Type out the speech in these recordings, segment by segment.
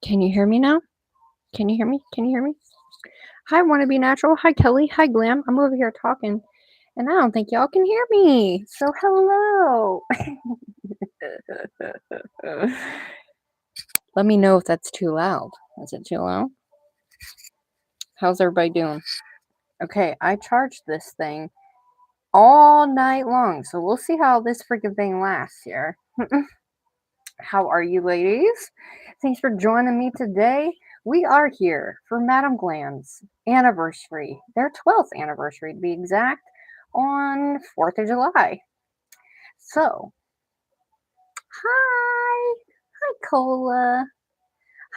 Can you hear me now? Can you hear me? Can you hear me? Hi, Wanna Be Natural. Hi, Kelly. Hi, Glam. I'm over here talking, and I don't think y'all can hear me. So, hello. Let me know if that's too loud. Is it too loud? How's everybody doing? Okay, I charged this thing all night long, so we'll see how this freaking thing lasts here. How are you, ladies? Thanks for joining me today. We are here for Madame Glam's anniversary, their 12th anniversary to be exact, on 4th of July. So, hi! Hi, Cola.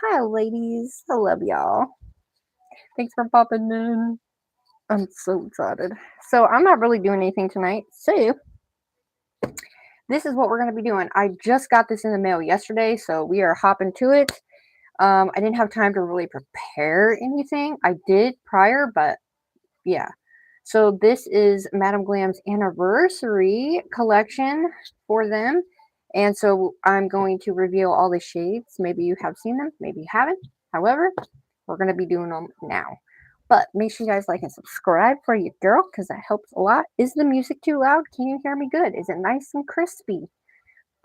Hi, ladies. I love y'all. Thanks for popping in. I'm so excited. So, I'm not really doing anything tonight, so this is what we're going to be doing. I just got this in the mail yesterday, so we are hopping to it. I didn't have time to really prepare anything. I did prior, but yeah. So this is Madame Glam's anniversary collection for them. And so I'm going to reveal all the shades. Maybe you have seen them, maybe you haven't. However, we're going to be doing them now. But make sure you guys like and subscribe for your girl, because that helps a lot. Is the music too loud? Can you hear me good? Is it nice and crispy?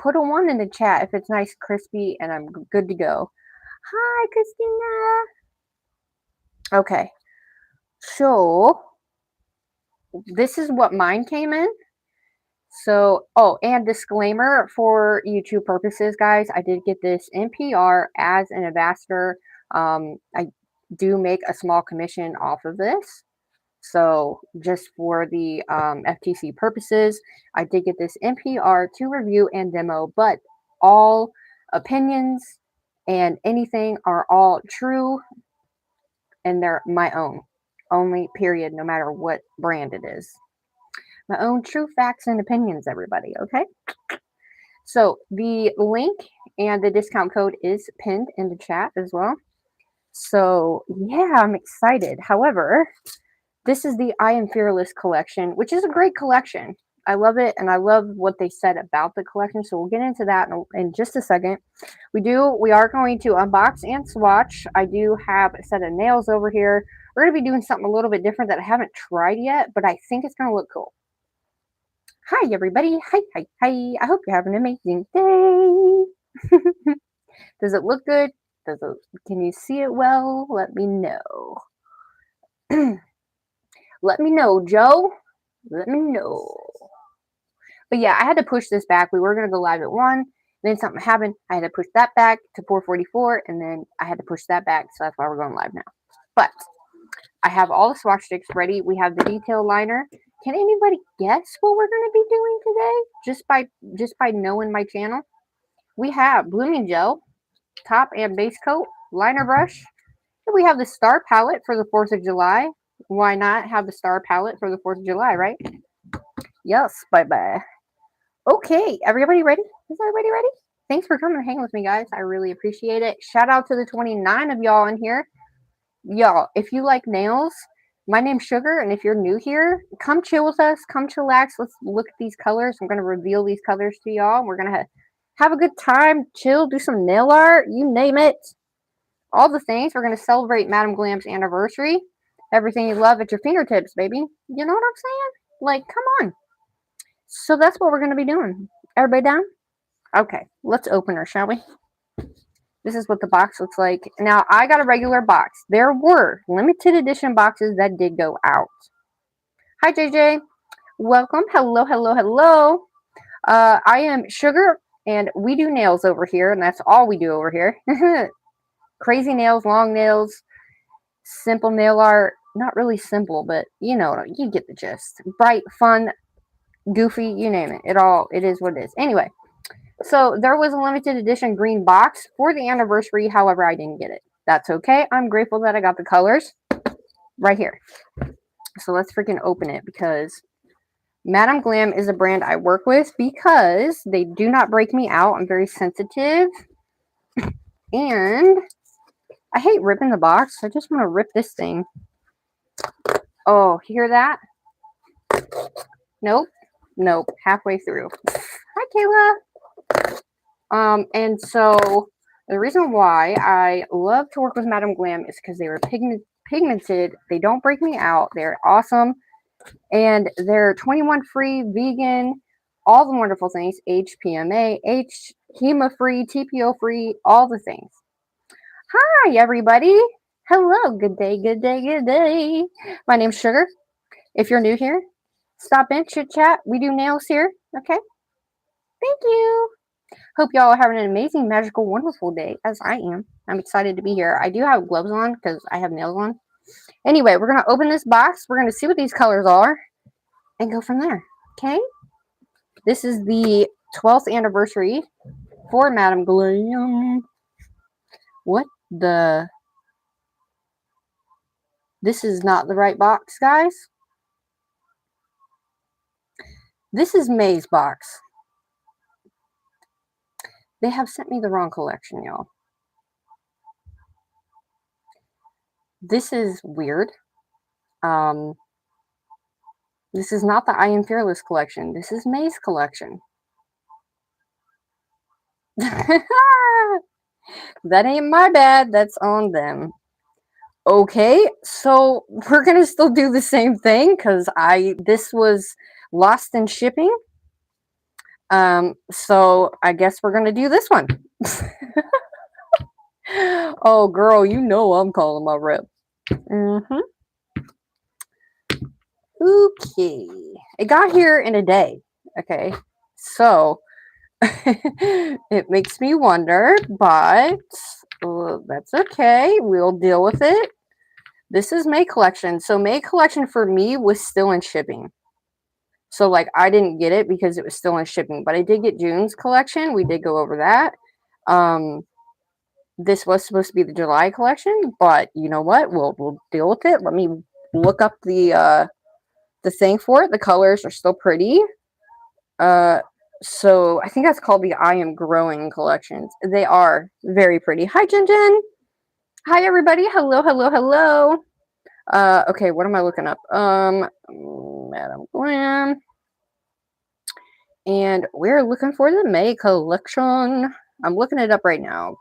Put a 1 in the chat if it's nice, crispy, and I'm good to go. Hi, Christina. Okay. So, this is what mine came in. So, oh, and disclaimer for YouTube purposes, guys, I did get this NPR as an ambassador. I do make a small commission off of this. So, just for the FTC purposes, I did get this NPR to review and demo, but all opinions and anything are all true, and they're my own only, period, no matter what brand it is. My own true facts and opinions, everybody, okay? So the link and the discount code is pinned in the chat as well. So yeah, I'm excited. However, this is the I Am Fearless collection, which is a great collection. I love it, and I love what they said about the collection. So we'll get into that in just a second. We are going to unbox and swatch. I do have a set of nails over here. We're going to be doing something a little bit different that I haven't tried yet, but I think it's going to look cool. Hi, everybody. Hi, hi, hi. I hope you have an amazing day. Does it look good? Can you see it well? Let me know. Let me know, Joe. Let me know. But yeah, I had to push this back. We were going to go live at 1. Then something happened. I had to push that back to 4:44. And then I had to push that back. So that's why we're going live now. But I have all the swatch sticks ready. We have the detail liner. Can anybody guess what we're going to be doing today? Just by knowing my channel? We have blooming gel, top and base coat, liner brush. And we have the star palette for the 4th of July. Why not have the star palette for the 4th of July, right? Yes, bye-bye. Okay, everybody ready? Is everybody ready? Thanks for coming and hanging with me, guys. I really appreciate it. Shout out to the 29 of y'all in here. Y'all, if you like nails, my name's Sugar, and if you're new here, come chill with us. Come chillax. Let's look at these colors. I'm going to reveal these colors to y'all. We're going to have a good time, chill, do some nail art, you name it. All the things. We're going to celebrate Madame Glam's anniversary. Everything you love at your fingertips, baby. You know what I'm saying? Like, come on. So that's what we're going to be doing. Everybody down? Okay, let's open her, shall we? This is what the box looks like. Now, I got a regular box. There were limited edition boxes that did go out. Hi, JJ. Welcome. Hello, hello, hello. I am Sugar, and we do nails over here, and that's all we do over here. Crazy nails, long nails, simple nail art. Not really simple, but you get the gist. Bright, fun, goofy, you name it. It is what it is. Anyway. So there was a limited edition green box for the anniversary. However, I didn't get it. That's okay. I'm grateful that I got the colors right here. So let's freaking open it, because Madame Glam is a brand I work with because they do not break me out. I'm very sensitive. And I hate ripping the box. I just want to rip this thing. Oh, hear that? Nope. Halfway through. Hi, Kayla. And so The reason why I love to work with Madame Glam is because they were pigmented. They don't break me out. They're awesome. And they're 21 free, vegan, all the wonderful things. HPMA, HEMA free, TPO free, all the things. Hi, everybody. Hello. Good day, good day, good day. My name's Sugar. If you're new here, stop in, chit chat. We do nails here. Okay. Thank you. Hope y'all are having an amazing, magical, wonderful day, as I am. I'm excited to be here. I do have gloves on because I have nails on. Anyway, we're going to open this box. We're going to see what these colors are and go from there. Okay? This is the 12th anniversary for Madame Glam. What the? This is not the right box, guys. This is May's box. They have sent me the wrong collection, y'all. This is weird. This is not the I Am Fearless collection. This is May's collection. That ain't my bad. That's on them. Okay, so we're gonna still do the same thing because this was lost in shipping. So I guess we're gonna do this one. Oh, girl, you know I'm calling my rep. Okay, it got here in a day. Okay, so it makes me wonder, but that's okay. We'll deal with it. This is May collection. So May collection for me was still in shipping. So like I didn't get it because it was still in shipping, but I did get June's collection. We did go over that. This was supposed to be the July collection, but you know what? We'll deal with it. Let me look up the thing for it. The colors are still pretty. So I think that's called the I Am Growing collections. They are very pretty. Hi, Jen Jen. Hi, everybody. Hello, hello, hello. Okay, what am I looking up? Madame Glam. And we're looking for the May collection. I'm looking it up right now.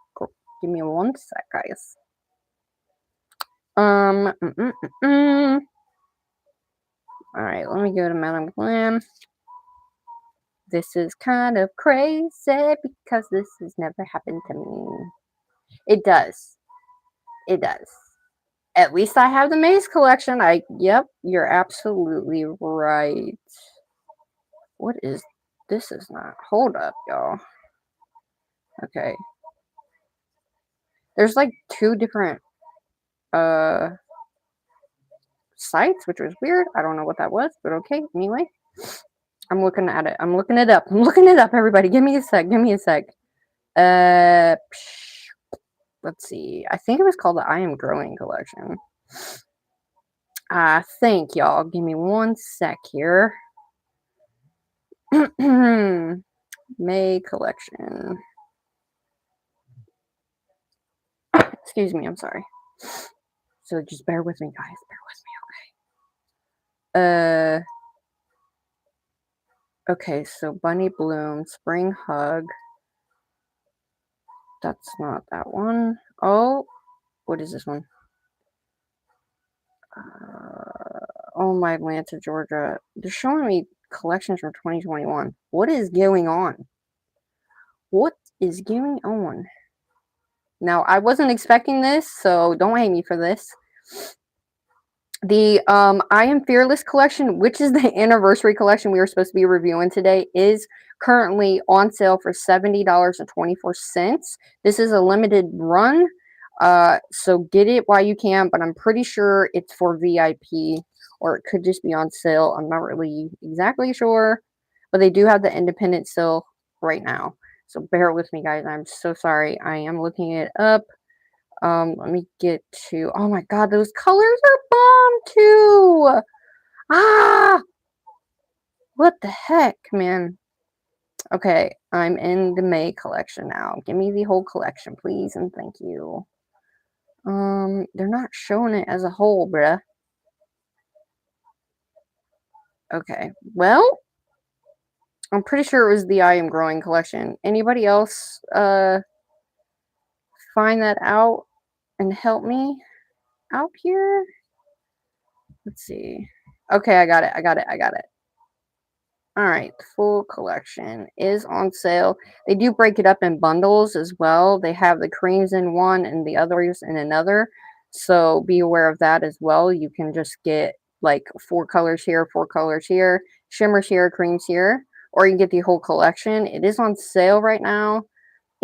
Give me one sec, guys. All right, let me go to Madame Glam. This is kind of crazy because this has never happened to me. It does. It does. At least I have the Maze collection. Yep, you're absolutely right. What is, this is not, hold up, y'all. Okay. There's like two different sites, which was weird. I don't know what that was, but okay. Anyway, I'm looking at it. I'm looking it up. I'm looking it up, everybody. Give me a sec. Give me a sec. Let's see. I think it was called the I Am Growing collection. I think, y'all. Give me one sec here. May collection. Excuse me. I'm sorry. So just bear with me, guys. Bear with me, okay? Okay, so Bunny Bloom, Spring Hug. That's not that one. Oh, what is this one? Oh, my Atlanta, Georgia. They're showing me collections from 2021. What is going on? What is going on? Now, I wasn't expecting this, so don't hate me for this. The I Am Fearless collection, which is the anniversary collection we were supposed to be reviewing today, is currently on sale for $70.24. This is a limited run, so get it while you can, but I'm pretty sure it's for VIP, or it could just be on sale. I'm not really exactly sure, but they do have the independent sale right now. So bear with me, guys. I'm so sorry. I am looking it up. Let me get to, oh my god, those colors are bomb too. Ah, what the heck, man. Okay, I'm in the May collection now. Give me the whole collection, please, and thank you. They're not showing it as a whole, bruh. Okay, well, I'm pretty sure it was the I Am Growing collection. Anybody else find that out and help me out here. Let's see. Okay, I got it. I got it. I got it. All right, full collection is on sale. They do break it up in bundles as well. They have the creams in one and the others in another. So be aware of that as well. You can just get like 4 colors here, 4 colors here, shimmers here, creams here, or you can get the whole collection. It is on sale right now.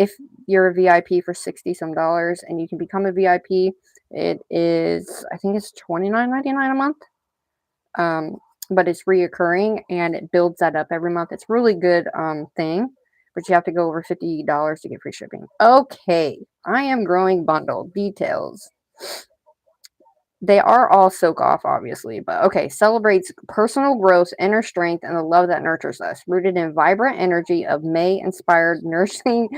If you're a VIP for 60 some dollars and you can become a VIP, it is, I think it's $29.99 a month. But it's reoccurring and it builds that up every month. It's really good thing, but you have to go over $50 to get free shipping. Okay, I am growing bundle details. They are all soak off, obviously, but okay. Celebrates personal growth, inner strength, and the love that nurtures us. Rooted in vibrant energy of May-inspired nursing,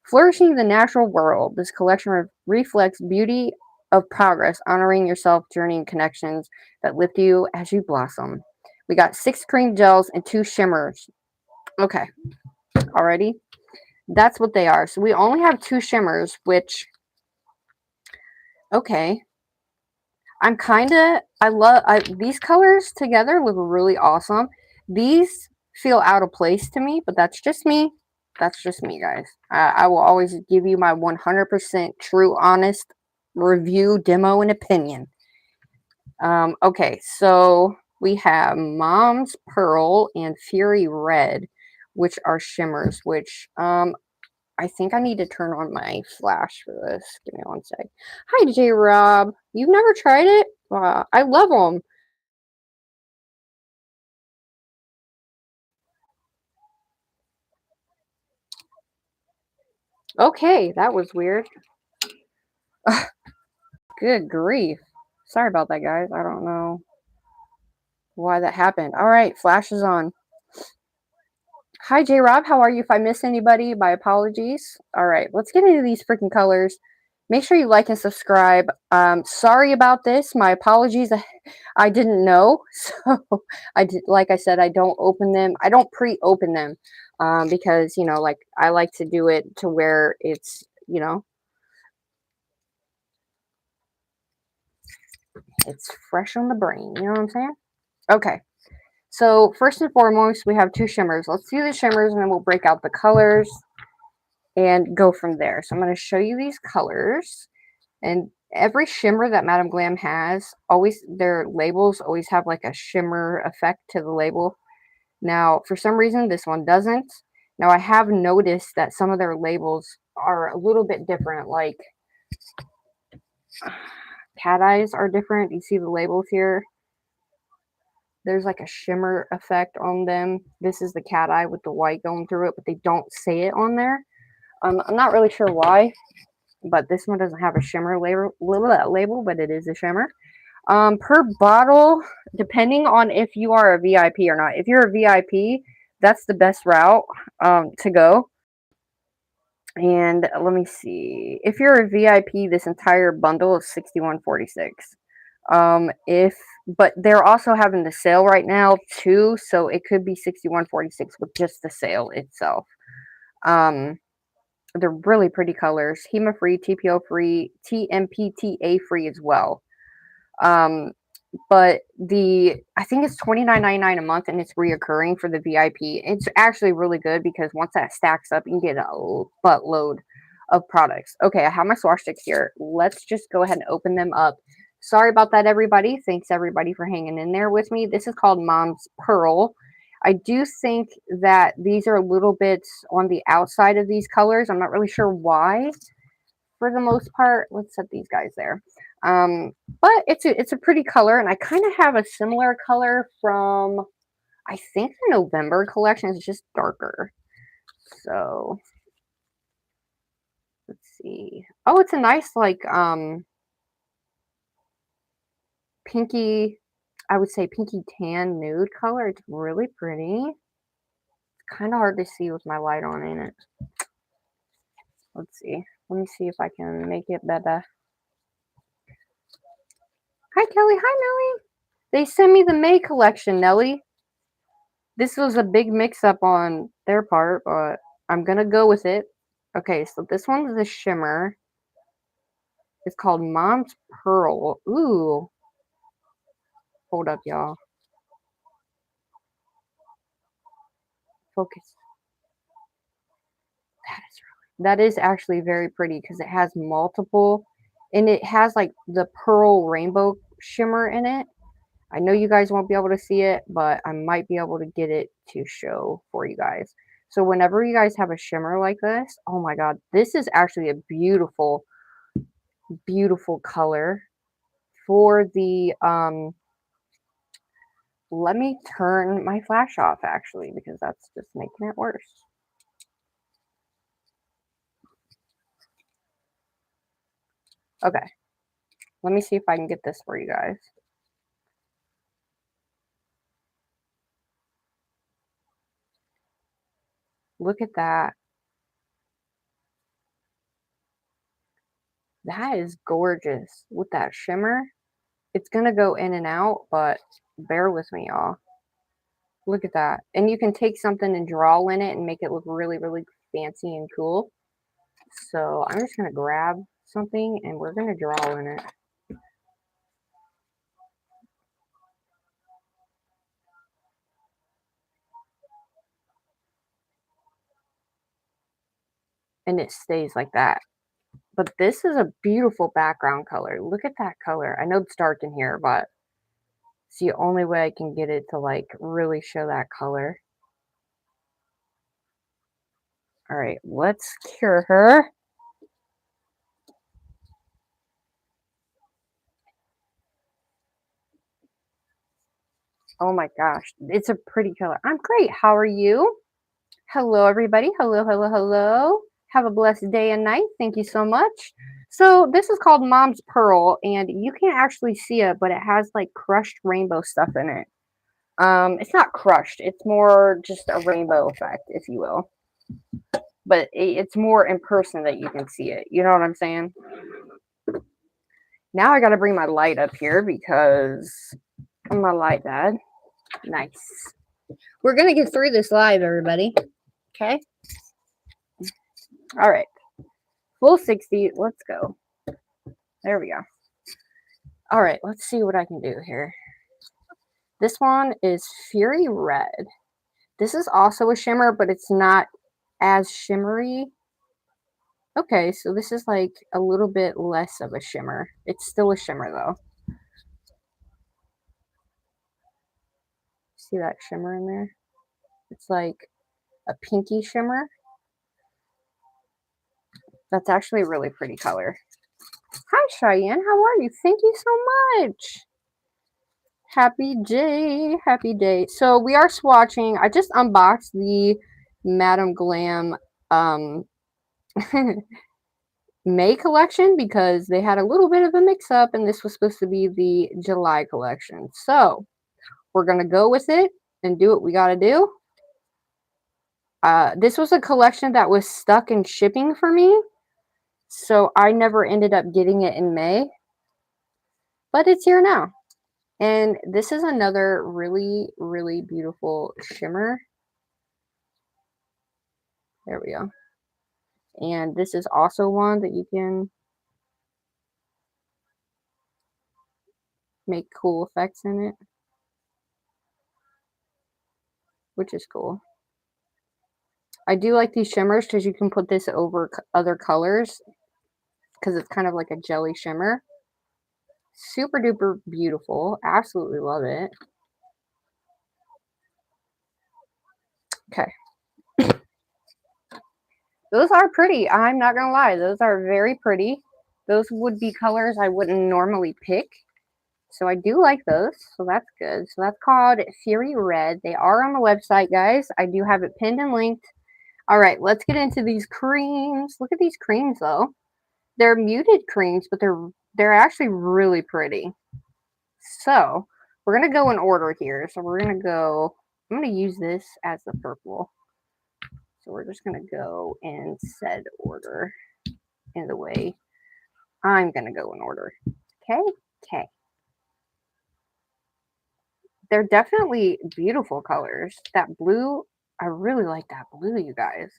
flourishing the natural world. This collection reflects beauty of progress, honoring yourself, journey, and connections that lift you as you blossom. We got 6 cream gels and 2 shimmers. Okay, already. That's what they are. So we only have 2 shimmers, which, okay. I love these colors together look really awesome. These feel out of place to me, but that's just me. That's just me, guys. I will always give you my 100% true, honest review, demo, and opinion. Okay, so we have Mom's Pearl and Fury Red, which are shimmers, which I think I need to turn on my flash for this. Give me one sec. Hi, J Rob. You've never tried it? I love them. Okay, that was weird. Good grief. Sorry about that, guys. I don't know why that happened. All right, flash is on. Hi, J Rob. How are you? If I miss anybody, my apologies. All right, let's get into these freaking colors. Make sure you like and subscribe. Sorry about this. My apologies. I didn't know. So I did, like I said, I don't open them. I don't pre-open them because, you know, like I like to do it to where it's, you know, it's fresh on the brain. You know what I'm saying? Okay. So first and foremost, we have 2 shimmers. Let's do the shimmers and then we'll break out the colors and go from there. So I'm going to show you these colors. And every shimmer that Madame Glam has, always their labels always have like a shimmer effect to the label. Now, for some reason, this one doesn't. Now, I have noticed that some of their labels are a little bit different. Like, cat eyes are different. You see the labels here? There's like a shimmer effect on them. This is the cat eye with the white going through it, but they don't say it on there. I'm not really sure why, but this one doesn't have a shimmer label, but it is a shimmer. Per bottle, depending on if you are a VIP or not. If you're a VIP, that's the best route to go. And let me see. If you're a VIP, this entire bundle is $61.46. But they're also having the sale right now too, so it could be $61.46 with just the sale itself. They're really pretty colors. HEMA free, TPO free, TMPTA free as well. But I think it's $29.99 a month and it's reoccurring for the VIP. It's actually really good because once that stacks up, you can get a buttload of products. Okay, I have my swatch sticks here. Let's just go ahead and open them up. Sorry about that, everybody. Thanks, everybody, for hanging in there with me. This is called Mom's Pearl. I do think that these are a little bit on the outside of these colors. I'm not really sure why for the most part. Let's set these guys there. But it's a pretty color, and I kind of have a similar color from, I think, the November collection. It's just darker. So let's see. Oh, it's a nice like pinky, I would say pinky tan nude color. It's really pretty. It's kind of hard to see with my light on, ain't it? Let's see. Let me see if I can make it better. Hi, Kelly. Hi, Nelly. They sent me the May collection, Nelly. This was a big mix-up on their part, but I'm going to go with it. Okay, so this one's the shimmer. It's called Mom's Pearl. Ooh. Hold up, y'all. Focus. That is actually very pretty because it has multiple, and it has like the pearl rainbow shimmer in it. I know you guys won't be able to see it, but I might be able to get it to show for you guys. So whenever you guys have a shimmer like this, oh my god, this is actually a beautiful, beautiful color for the let me turn my flash off actually, because that's just making it worse. Okay, let me see if I can get this for you guys. Look at that. That is gorgeous with that shimmer. It's gonna go in and out, but bear with me, y'all. Look at that. And you can take something and draw in it and make it look really, really fancy and cool. So I'm just gonna grab something and we're gonna draw in it. And it stays like that. But this is a beautiful background color. Look at that color. I know it's dark in here, but it's the only way I can get it to like really show that color. All right, let's cure her. Oh my gosh, it's a pretty color. I'm great. How are you? Hello, everybody. Hello, hello, hello. Have a blessed day and night. Thank you so much. So this is called Mom's Pearl, and you can't actually see it, but it has like crushed rainbow stuff in it. It's not crushed. It's more just a rainbow effect, if you will. But it's more in person that you can see it. You know what I'm saying? Now I got to bring my light up here because my light died. Nice. We're going to get through this live, everybody. Okay? All right. Full 60. Let's go. There we go. All right. Let's see what I can do here. This one is Fury Red. This is also a shimmer, but it's not as shimmery. Okay, so this is like a little bit less of a shimmer. It's still a shimmer though. See that shimmer in there? It's like a pinky shimmer. That's actually a really pretty color. Hi Cheyenne, how are you? Thank you so much. Happy day, happy day. So we are swatching. I just unboxed the Madame Glam May collection because they had a little bit of a mix up and this was supposed to be the July collection. So we're going to go with it and do what we got to do. This was a collection that was stuck in shipping for me. So I never ended up getting it in May. But it's here now. And this is another really, really beautiful shimmer. There we go. And this is also one that you can make cool effects in it, which is cool. I do like these shimmers because you can put this over other colors because it's kind of like a jelly shimmer. Super duper beautiful. Absolutely love it. Okay. Those are pretty. I'm not going to lie. Those are very pretty. Those would be colors I wouldn't normally pick. So I do like those. So that's good. So that's called Fury Red. They are on the website, guys. I do have it pinned and linked. All right, let's get into these creams. Look at these creams, though. They're muted creams, but they're actually really pretty. So we're going to go in order here. So we're going to go, I'm going to use this as the purple. So we're just going to go in said order in the way I'm going to go in order. Okay? Okay. They're definitely beautiful colors. That blue, I really like that blue, you guys.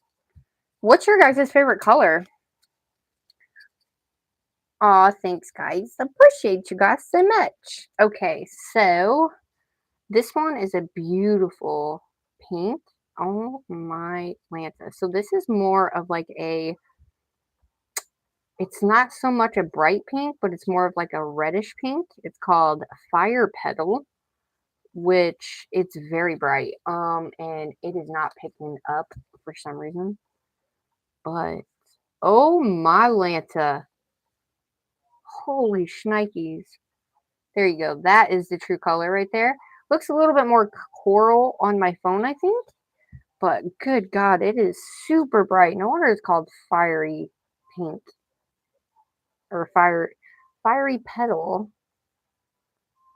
What's your guys' favorite color? Aw, thanks, guys. Appreciate you guys so much. Okay, so this one is a beautiful pink. Oh my Lanta. So this is more of like a, it's not so much a bright pink, but it's more of like a reddish pink. It's called Fire Petal, which it's very bright. And it is not picking up for some reason. But oh my Lanta. Holy shnikes. There you go. That is the true color right there. Looks a little bit more coral on my phone, I think. But good God, it is super bright. No wonder it's called fiery pink or fiery petal.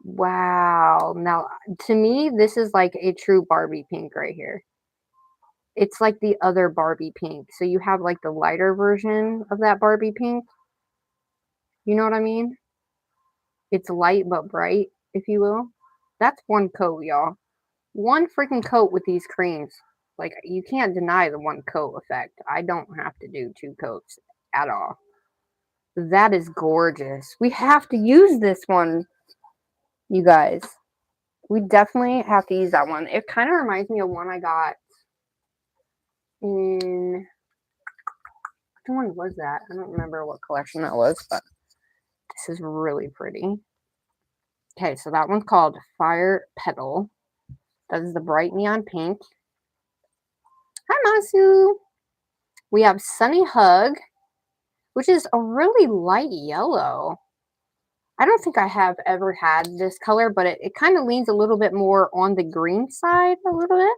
Wow. Now, to me, this is like a true Barbie pink right here. It's like the other Barbie pink. So you have like the lighter version of that Barbie pink. You know what I mean? It's light but bright, if you will. That's one coat, y'all. One freaking coat with these creams. Like, you can't deny the one coat effect. I don't have to do two coats at all. That is gorgeous. We have to use this one, you guys. We definitely have to use that one. It kind of reminds me of one I got in... Which one was that? I don't remember what collection that was, but this is really pretty. Okay, so that one's called Fire Petal. That is the bright neon pink. Hi, Masu. We have Sunny Hug, which is a really light yellow. I don't think I have ever had this color, but it kind of leans a little bit more on the green side a little bit.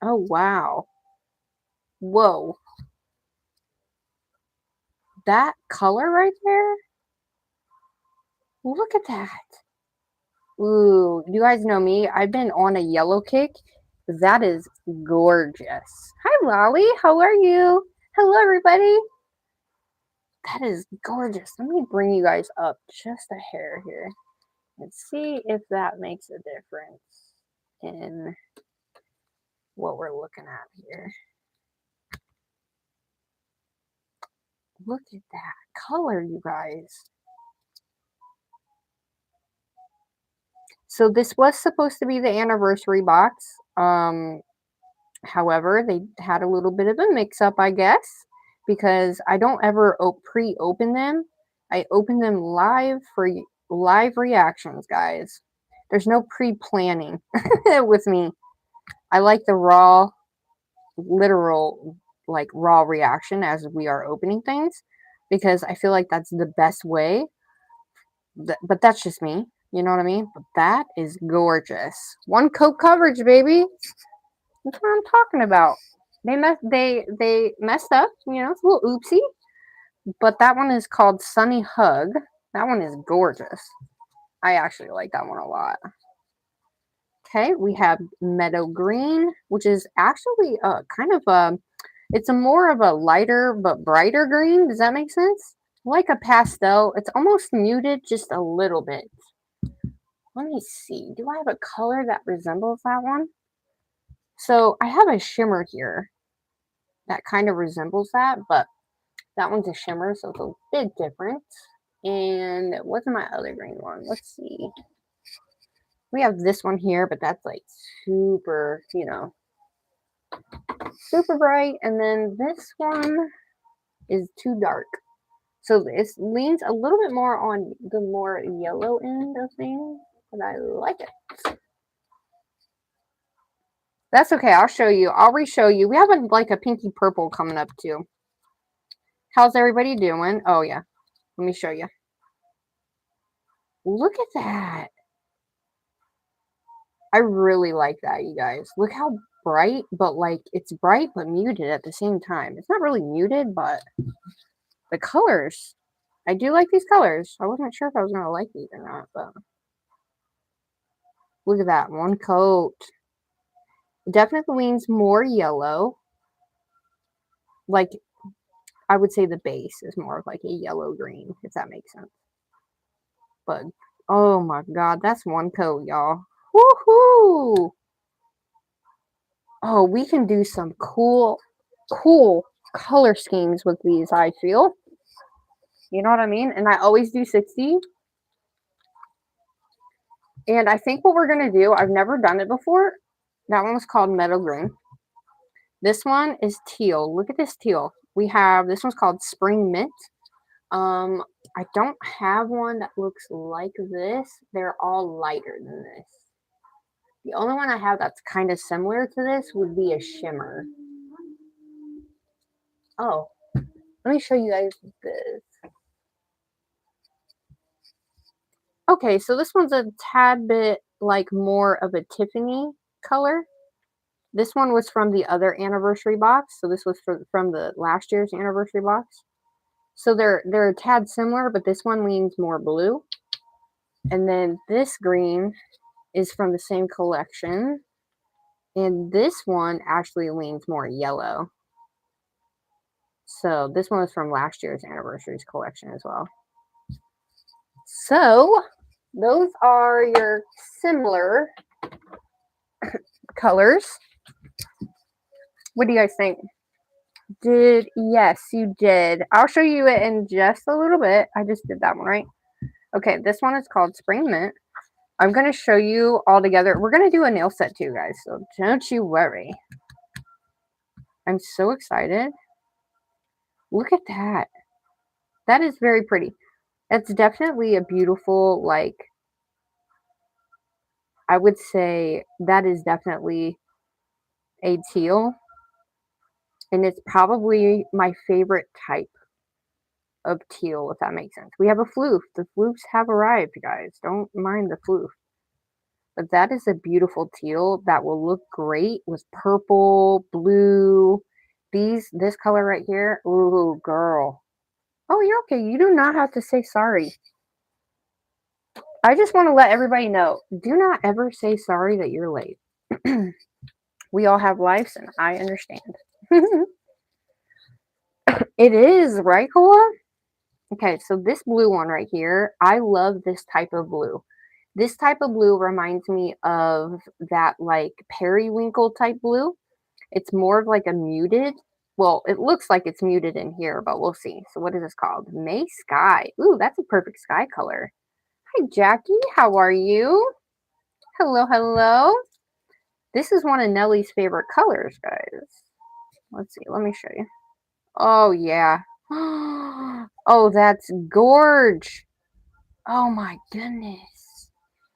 Oh, wow. Whoa. That color right there? Look at that. Ooh, you guys know me. I've been on a yellow kick. That is gorgeous. Hi, Lolly. How are you? Hello, everybody. That is gorgeous. Let me bring you guys up just a hair here. Let's see if that makes a difference in what we're looking at here. Look at that color, you guys. So this was supposed to be the anniversary box. However, they had a little bit of a mix-up, I guess, because I don't ever pre-open them. I open them live for live reactions, guys. There's no pre-planning with me. I like the raw, literal, like raw reaction as we are opening things, because I feel like that's the best way. But that's just me. You know what I mean? But that is gorgeous. One coat coverage, baby. That's what I'm talking about. They messed up. You know, it's a little oopsie. But that one is called Sunny Hug. That one is gorgeous. I actually like that one a lot. Okay, we have Meadow Green, which is actually kind of it's a more of a lighter but brighter green. Does that make sense? Like a pastel. It's almost muted just a little bit. Let me see. Do I have a color that resembles that one? So I have a shimmer here that kind of resembles that, but that one's a shimmer, so it's a bit different. And what's my other green one? Let's see. We have this one here, but that's like super, you know, super bright. And then this one is too dark. So this leans a little bit more on the more yellow end of things, but I like it. That's okay. I'll show you. I'll re-show you. We have like a pinky purple coming up too. How's everybody doing? Oh, yeah. Let me show you. Look at that. I really like that, you guys. Look how bright, but like it's bright but muted at the same time. It's not really muted, but the colors. I do like these colors. I wasn't sure if I was going to like these or not, but look at that. One coat. It definitely leans more yellow. Like, I would say the base is more of like a yellow-green, if that makes sense. But, oh my God, that's one coat, y'all. Woohoo! Oh, we can do some cool color schemes with these, I feel. You know what I mean? And I always do 60. And I think what we're going to do, I've never done it before. That one was called Meadow Green. This one is teal. Look at this teal. We have, this one's called Spring Mint. I don't have one that looks like this. They're all lighter than this. The only one I have that's kind of similar to this would be a shimmer. Oh, let me show you guys this. Okay, so this one's a tad bit like more of a Tiffany color. This one was from the other anniversary box. So this was from the last year's anniversary box. So they're a tad similar, but this one leans more blue. And then this green is from the same collection. And this one actually leans more yellow. So this one was from last year's anniversary's collection as well. So those are your similar colors. What do you guys think? Yes, you did. I'll show you it in just a little bit. I just did that one, right? Okay, this one is called Spring Mint. I'm going to show you all together. We're going to do a nail set too, guys, so don't you worry. I'm so excited. Look at that. That is very pretty. It's definitely a beautiful, like, I would say that is definitely a teal. And it's probably my favorite type of teal, if that makes sense. We have a floof. The floofs have arrived, guys. Don't mind the floof. But that is a beautiful teal that will look great with purple, blue, this color right here. Ooh, girl. Oh, you're okay. You do not have to say sorry. I just want to let everybody know, do not ever say sorry that you're late. We all have lives, and I understand. It is, right, Cola? Okay, so this blue one right here, I love this type of blue. This type of blue reminds me of that like periwinkle type blue. It's more of like a muted. Well, it looks like it's muted in here, but we'll see. So what is this called? May Sky. Ooh, that's a perfect sky color. Hi, Jackie. How are you? Hello, hello. This is one of Nellie's favorite colors, guys. Let's see. Let me show you. Oh, yeah. Oh, that's gorge. Oh, my goodness.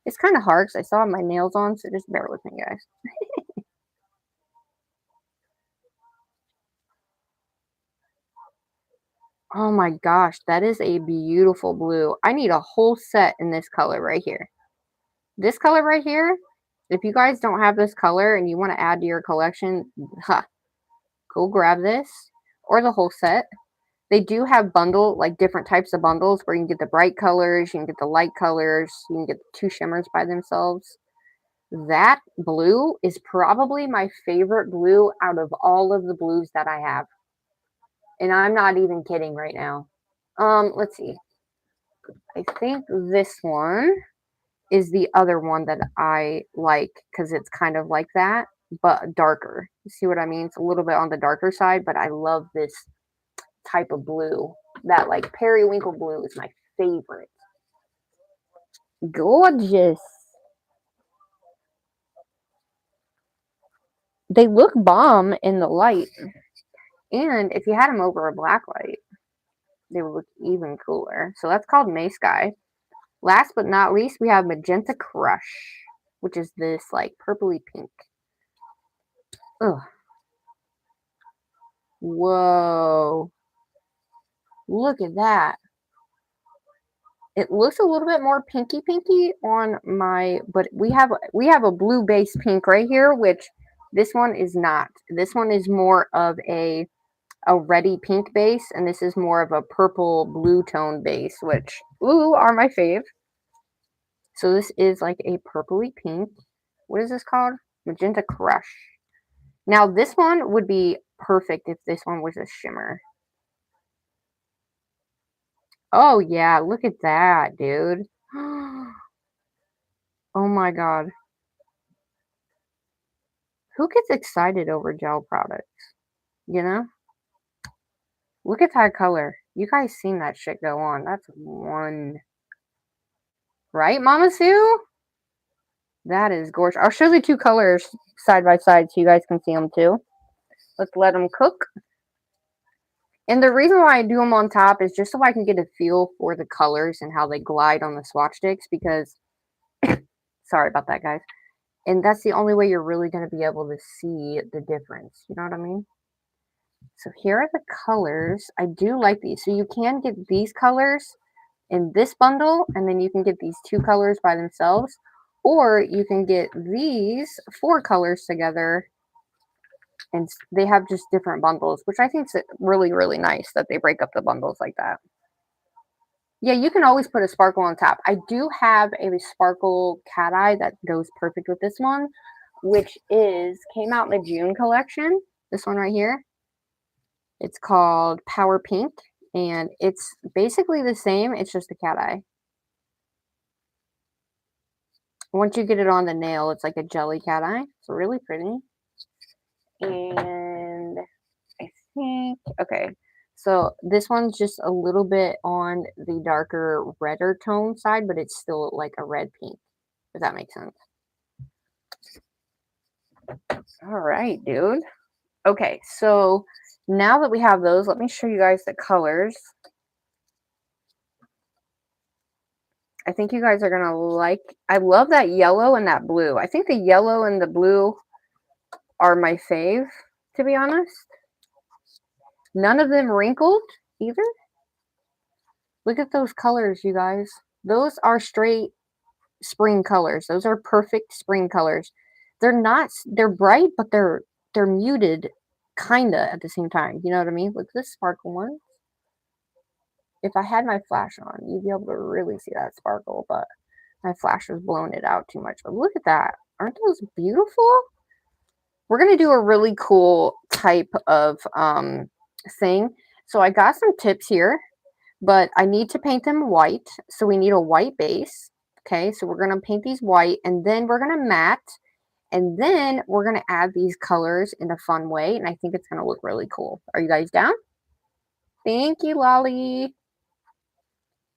It's kind of hard because I still have my nails on, so just bear with me, guys. Oh my gosh, that is a beautiful blue. I need a whole set in this color right here. This color right here, if you guys don't have this color and you want to add to your collection, go grab this or the whole set. They do have like different types of bundles where you can get the bright colors, you can get the light colors, you can get the two shimmers by themselves. That blue is probably my favorite blue out of all of the blues that I have. And I'm not even kidding right now. Let's see. I think this one is the other one that I like because it's kind of like that, but darker. You see what I mean? It's a little bit on the darker side, but I love this type of blue. That like periwinkle blue is my favorite. Gorgeous. They look bomb in the light. And if you had them over a black light, they would look even cooler. So that's called May Sky. Last but not least, we have Magenta Crush, which is this like purpley pink. Ugh. Whoa. Look at that. It looks a little bit more pinky on my, but we have a blue base pink right here, which this one is not. This one is more of a reddy pink base, and this is more of a purple blue tone base, which are my fave. So this is like a purpley pink. What is this called? Magenta Crush. Now this one would be perfect if this one was a shimmer. Oh yeah, look at that, dude. Oh my god. Who gets excited over gel products? You know? Look at that color. You guys seen that shit go on. That's one. Right, Mama Sue? That is gorgeous. I'll show the two colors side by side so you guys can see them too. Let's let them cook. And the reason why I do them on top is just so I can get a feel for the colors and how they glide on the swatch sticks because, sorry about that, guys. And that's the only way you're really going to be able to see the difference. You know what I mean? So here are the colors. I do like these. So you can get these colors in this bundle, and then you can get these two colors by themselves, or you can get these four colors together, and they have just different bundles, which I think is really, really nice that they break up the bundles like that. Yeah, you can always put a sparkle on top. I do have a sparkle cat eye that goes perfect with this one, which came out in the June collection. This one right here. It's called Power Pink, and it's basically the same. It's just a cat eye. Once you get it on the nail, it's like a jelly cat eye. It's really pretty. And I think, okay, so this one's just a little bit on the darker redder tone side, but it's still like a red pink, if that makes sense. All right, dude. Okay, so now that we have those, let me show you guys the colors. I think you guys are going to like, I love that yellow and that blue. I think the yellow and the blue are my fave, to be honest. None of them wrinkled either. Look at those colors, you guys. Those are straight spring colors. Those are perfect spring colors. They're bright, but they're muted kinda at the same time. You know what I mean? Look at this sparkle one. If I had my flash on, you'd be able to really see that sparkle, but my flash was blowing it out too much. But look at that. Aren't those beautiful? We're going to do a really cool type of thing. So I got some tips here, but I need to paint them white. So we need a white base. Okay, so we're going to paint these white, and then we're going to matte, and then we're going to add these colors in a fun way, and I think it's going to look really cool. Are you guys down? Thank you, Lolly.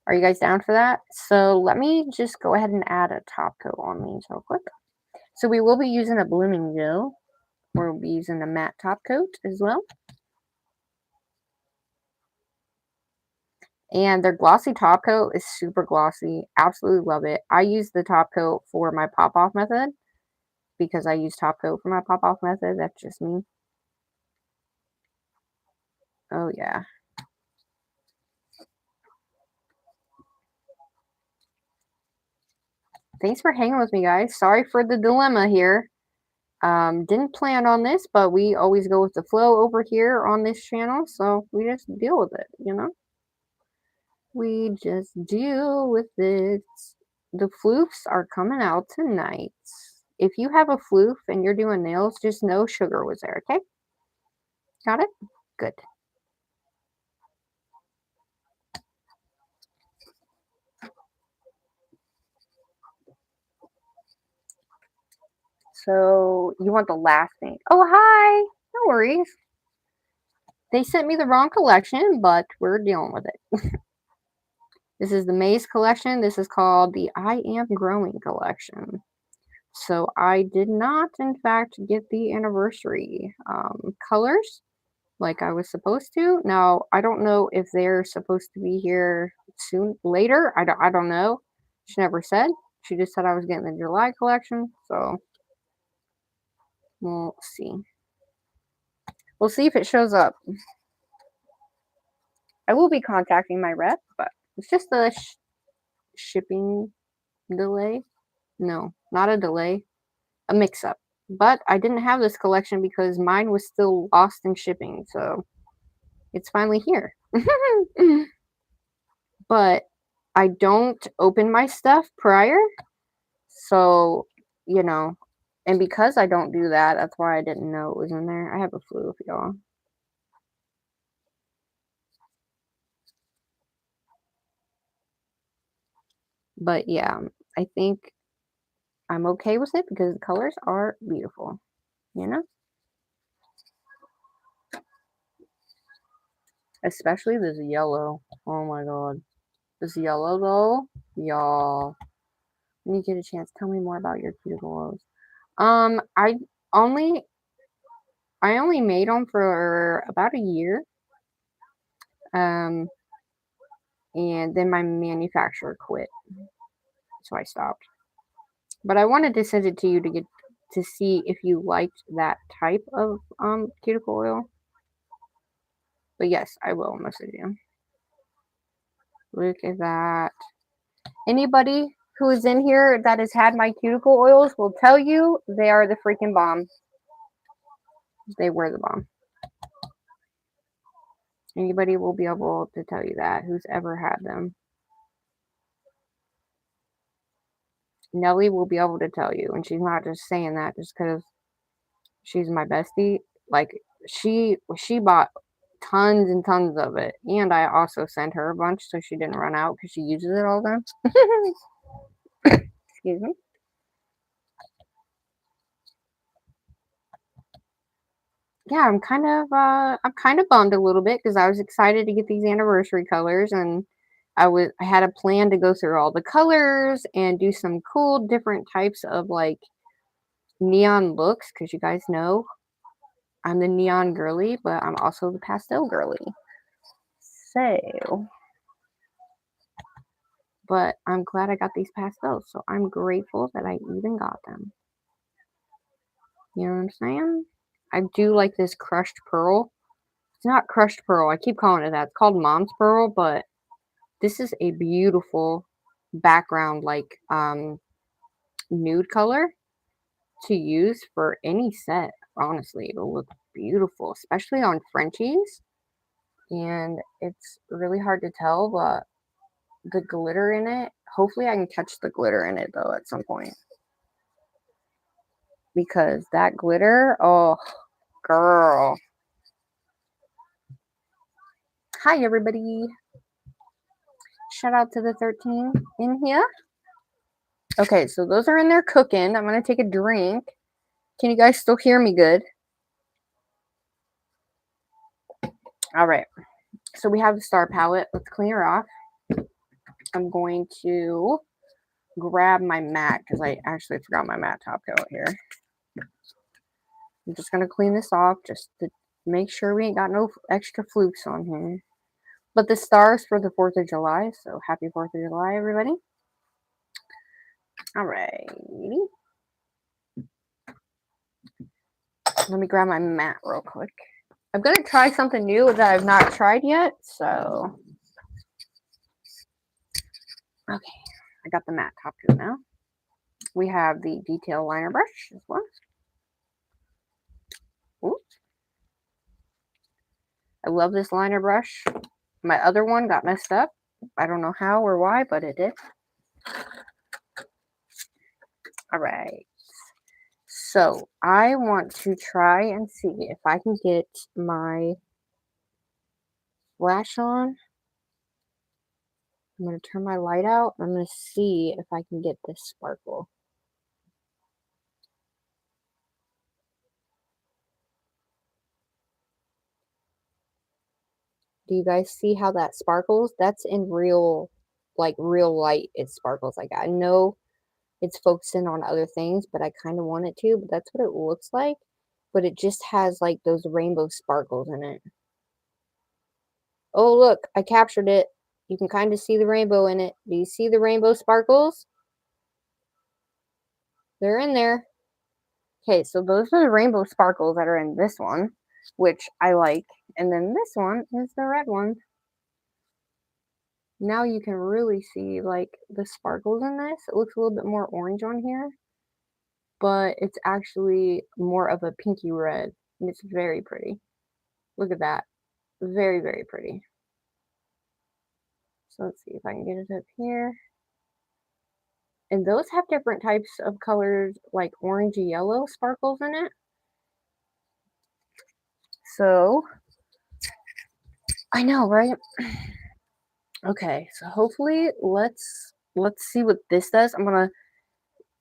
Are you guys down for that? So let me just go ahead and add a top coat on these real quick. So we will be using a blooming gel. We'll be using the matte top coat as well. And their glossy top coat is super glossy. Absolutely love it. I use the top coat for my pop-off method because I use top coat for my pop-off method. That's just me. Oh, yeah. Thanks for hanging with me, guys. Sorry for the dilemma here. Didn't plan on this, but we always go with the flow over here on this channel, so we just deal with it, you know? We just deal with it. The floofs are coming out tonight. If you have a floof and you're doing nails, just know sugar was there, okay? Got it? Good. So you want the last thing. Oh, hi. No worries. They sent me the wrong collection, but we're dealing with it. This is the Maze collection. This is called the I Am Growing collection. So I did not, in fact, get the anniversary colors like I was supposed to. Now, I don't know if they're supposed to be here soon, later. I don't know. She never said. She just said I was getting the July collection. So we'll see. We'll see if it shows up. I will be contacting my rep, but it's just a shipping delay. No, not a delay, a mix-up. But I didn't have this collection because mine was still lost in shipping, so it's finally here. But I don't open my stuff prior, so, you know, and because I don't do that, that's why I didn't know it was in there. I have a flu, y'all. But yeah, I think I'm okay with it because the colors are beautiful, you know? Especially this yellow. Oh my god. This yellow though, y'all. When you get a chance, tell me more about your cuticle oils. Only I only made them for about a year. Um, and then my manufacturer quit, so I stopped. But I wanted to send it to you to get to see if you liked that type of cuticle oil. But yes, I will message you. Look at that. Anybody who is in here that has had my cuticle oils will tell you they are the freaking bomb. They were the bomb. Anybody will be able to tell you that who's ever had them. Nelly will be able to tell you, and she's not just saying that just because she's my bestie. Like she bought tons and tons of it, and I also sent her a bunch so she didn't run out because she uses it all the time. Excuse me. Yeah, I'm kind of bummed a little bit because I was excited to get these anniversary colors, and I had a plan to go through all the colors and do some cool different types of like neon looks because you guys know I'm the neon girly, but I'm also the pastel girly. So, but I'm glad I got these pastels, so I'm grateful that I even got them. You know what I'm saying? I do like this crushed pearl. It's not crushed pearl. I keep calling it that. It's called mom's pearl, but this is a beautiful background, like nude color to use for any set. Honestly, it'll look beautiful, especially on Frenchies. And it's really hard to tell, but the glitter in it, hopefully I can catch the glitter in it though at some point. Because that glitter, oh, girl. Hi, everybody. Shout out to the 13 in here. Okay, so those are in there cooking. I'm going to take a drink. Can you guys still hear me good? All right. So we have the star palette. Let's clean her off. I'm going to grab my mat because I actually forgot my matte top coat here. I'm just going to clean this off just to make sure we ain't got no extra flukes on here. But the stars for the 4th of July, so happy 4th of July, everybody. All right. Let me grab my mat real quick. I'm going to try something new that I've not tried yet, so. Okay, I got the matte top coat now. We have the detail liner brush as well. Ooh. I love this liner brush. My other one got messed up. I don't know how or why, but it did. All right. So I want to try and see if I can get my flash on. I'm going to turn my light out. I'm going to see if I can get this sparkle. Do you guys see how that sparkles? That's in real, like real light. It sparkles like I know it's focusing on other things, but I kind of want it to. But that's what it looks like. But it just has like those rainbow sparkles in it. Oh, look, I captured it. You can kind of see the rainbow in it. Do you see the rainbow sparkles? They're in there. Okay, so those are the rainbow sparkles that are in this one, which I like. And then this one is the red one. Now you can really see like the sparkles in this. It looks a little bit more orange on here, but it's actually more of a pinky red. And it's very pretty. Look at that. Very, very pretty. So let's see if I can get it up here. And those have different types of colors, like orangey yellow sparkles in it. So, I know, right? Okay, so hopefully let's see what this does. I'm gonna,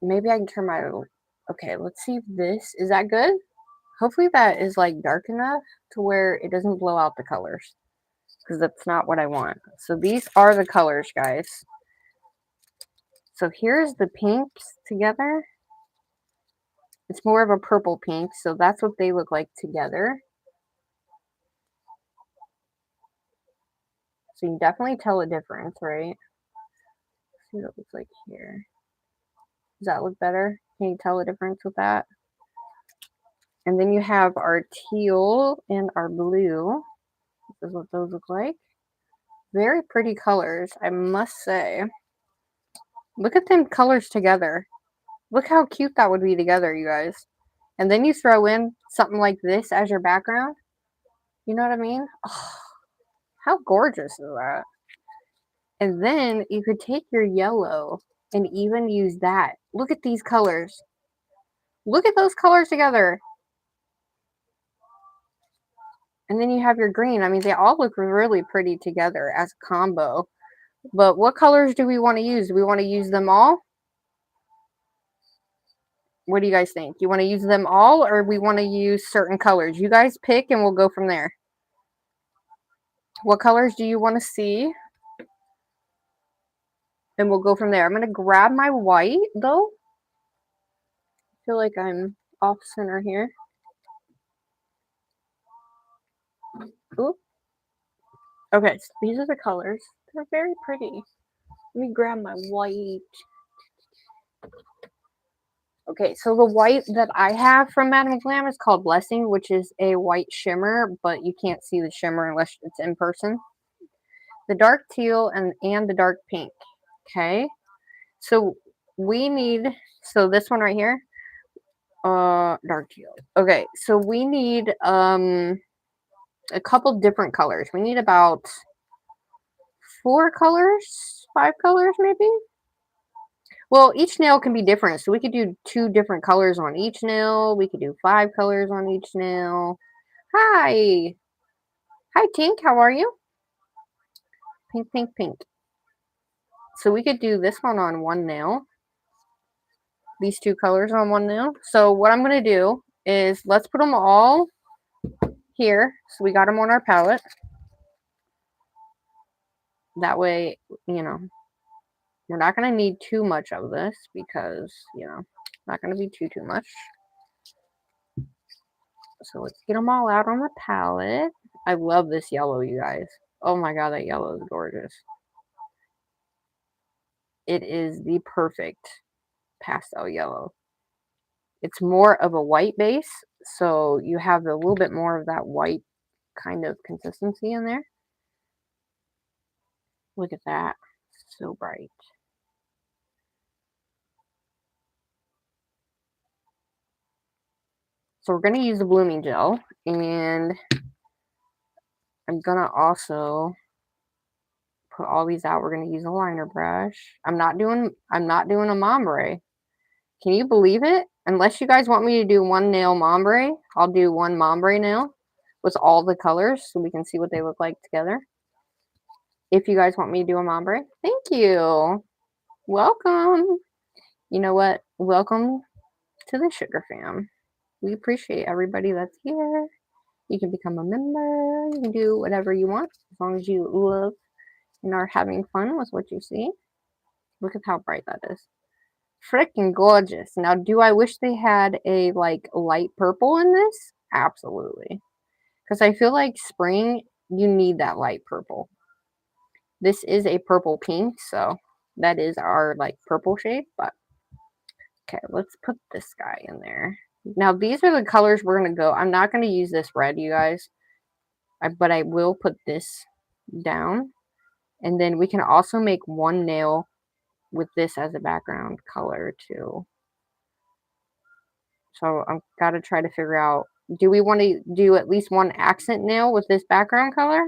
maybe I can turn my, okay, let's see if this, is that good? Hopefully that is like dark enough to where it doesn't blow out the colors. because that's not what I want. So these are the colors, guys. So here's the pinks together. It's more of a purple pink, so that's what they look like together. So you can definitely tell a difference, right? Let's see what it looks like here. Does that look better? Can you tell a difference with that? And then you have our teal and our blue. This is what those look like. Very pretty colors, I must say. Look at them colors together. Look how cute that would be together, you guys. And then you throw in something like this as your background. You know what I mean? Oh, how gorgeous is that? And then you could take your yellow and even use that. Look at these colors. Look at those colors together. And then you have your green. I mean, they all look really pretty together as a combo. But what colors do we want to use? Do we want to use them all? What do you guys think? You want to use them all, or we want to use certain colors? You guys pick and we'll go from there. What colors do you want to see? And we'll go from there. I'm going to grab my white, though. I feel like I'm off center here. Ooh. Okay, so these are the colors. They're very pretty. Let me grab my white. Okay, so the white that I have from Madame Glam is called Blessing, which is a white shimmer, but you can't see the shimmer unless it's in person. The dark teal and the dark pink. Okay, so we need, so this one right here, dark teal. Okay, so we need a couple different colors. We need about 4 colors, 5 colors maybe. Well, each nail can be different, so we could do 2 different colors on each nail. We could do 5 colors on each nail. Hi. Hi, Tink. How are you? Pink, pink, pink. So we could do this one on one nail. These 2 colors on one nail. So what I'm going to do is let's put them all here. So we got them on our palette. That way, you know, we're not going to need too much of this because, you know, not going to be too much. So let's get them all out on the palette. I love this yellow, you guys. Oh my god, that yellow is gorgeous. It is the perfect pastel yellow. It's more of a white base, so you have a little bit more of that white kind of consistency in there. Look at that. So bright. So we're going to use the blooming gel, and I'm going to also put all these out. We're going to use a liner brush. I'm not doing a Ombre. Can you believe it? Unless you guys want me to do one nail Ombre, I'll do one Ombre nail with all the colors so we can see what they look like together. If you guys want me to do a Ombre, thank you. Welcome. You know what? Welcome to the Sugar Fam. We appreciate everybody that's here. You can become a member. You can do whatever you want as long as you love and are having fun with what you see. Look at how bright that is. Freaking gorgeous. Now, do I wish they had a like light purple in this? Absolutely. Because I feel like spring, you need that light purple. This is a purple pink, so that is our like purple shade. But okay, let's put this guy in there. Now, these are the colors we're going to go. I'm not going to use this red, you guys. But I will put this down. And then we can also make one nail with this as a background color too. So I've got to try to figure out, do we want to do at least one accent nail with this background color?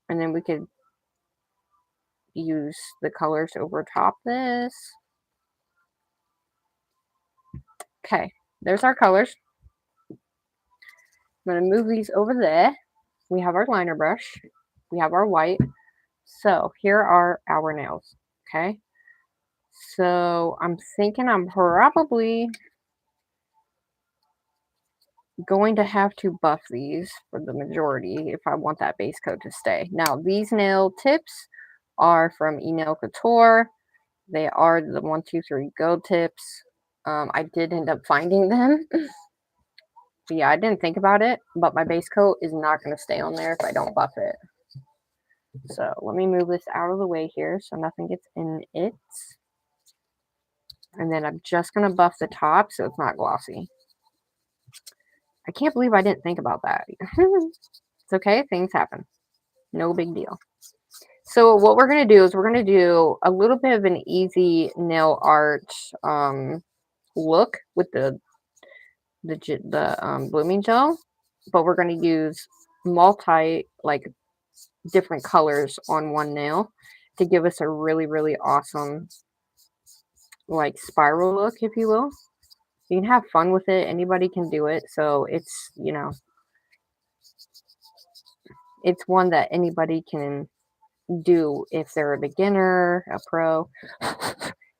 And then we could use the colors over top this. Okay, there's our colors. I'm going to move these over there. We have our liner brush. We have our white. So here are our nails. Okay. So I'm thinking I'm probably going to have to buff these for the majority if I want that base coat to stay. Now, these nail tips are from Nail Couture. They are the 1, 2, 3 gold tips. I did end up finding them. But yeah, I didn't think about it, but my base coat is not going to stay on there if I don't buff it. So let me move this out of the way here so nothing gets in it. And then I'm just going to buff the top so it's not glossy. I can't believe I didn't think about that. It's okay. Things happen. No big deal. So what we're going to do is we're going to do a little bit of an easy nail art look with the blooming gel, but we're going to use multi different colors on one nail to give us a really, really awesome like spiral look, if you will. You can have fun with it. Anybody can do it. So it's, you know, it's one that anybody can do if they're a beginner, a pro.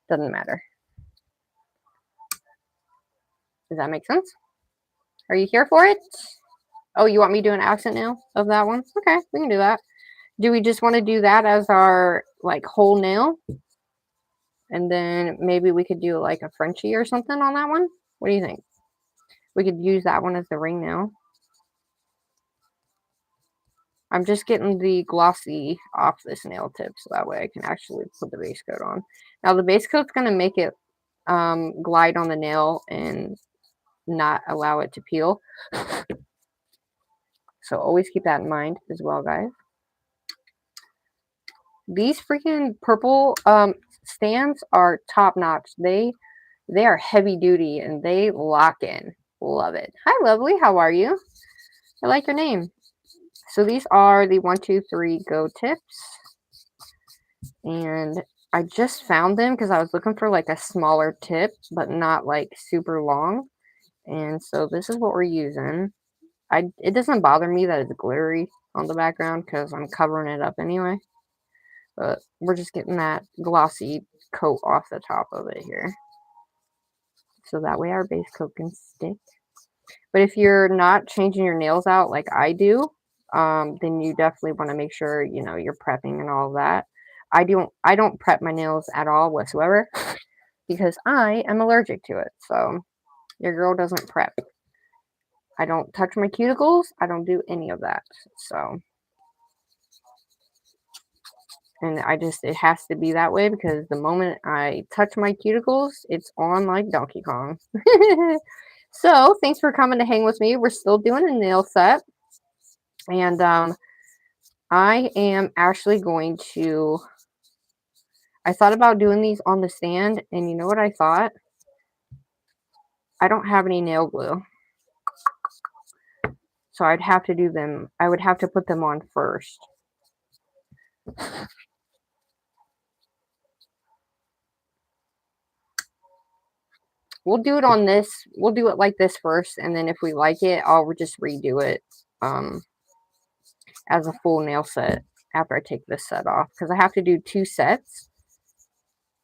Doesn't matter. Does that make sense? Are you here for it? Oh, you want me to do an accent nail of that one? Okay, we can do that. Do we just want to do that as our like whole nail? And then maybe we could do like a Frenchie or something on that one. What do you think? We could use that one as the ring nail. I'm just getting the glossy off this nail tip so that way I can actually put the base coat on. Now the base coat's going to make it glide on the nail and not allow it to peel. So always keep that in mind as well, guys. These freaking purple stands are top notch. They are heavy duty and they lock in. Love it. Hi, lovely. How are you? I like your name. So these are the 1, 2, 3 go tips. And I just found them because I was looking for like a smaller tip, but not like super long. And so this is what we're using. It doesn't bother me that it's glittery on the background because I'm covering it up anyway. But we're just getting that glossy coat off the top of it here. So that way our base coat can stick. But if you're not changing your nails out like I do, then you definitely want to make sure, you know, you're prepping and all of that. I don't prep my nails at all whatsoever because I am allergic to it. So your girl doesn't prep. I don't touch my cuticles. I don't do any of that. So, and it has to be that way because the moment I touch my cuticles, it's on like Donkey Kong. So thanks for coming to hang with me. We're still doing a nail set. And I am actually going to, I thought about doing these on the stand. And you know what I thought? I don't have any nail glue. So I'd have to do them. I would have to put them on first. We'll do it on this. We'll do it like this first. And then if we like it, I'll just redo it as a full nail set after I take this set off. Because I have to do 2 sets.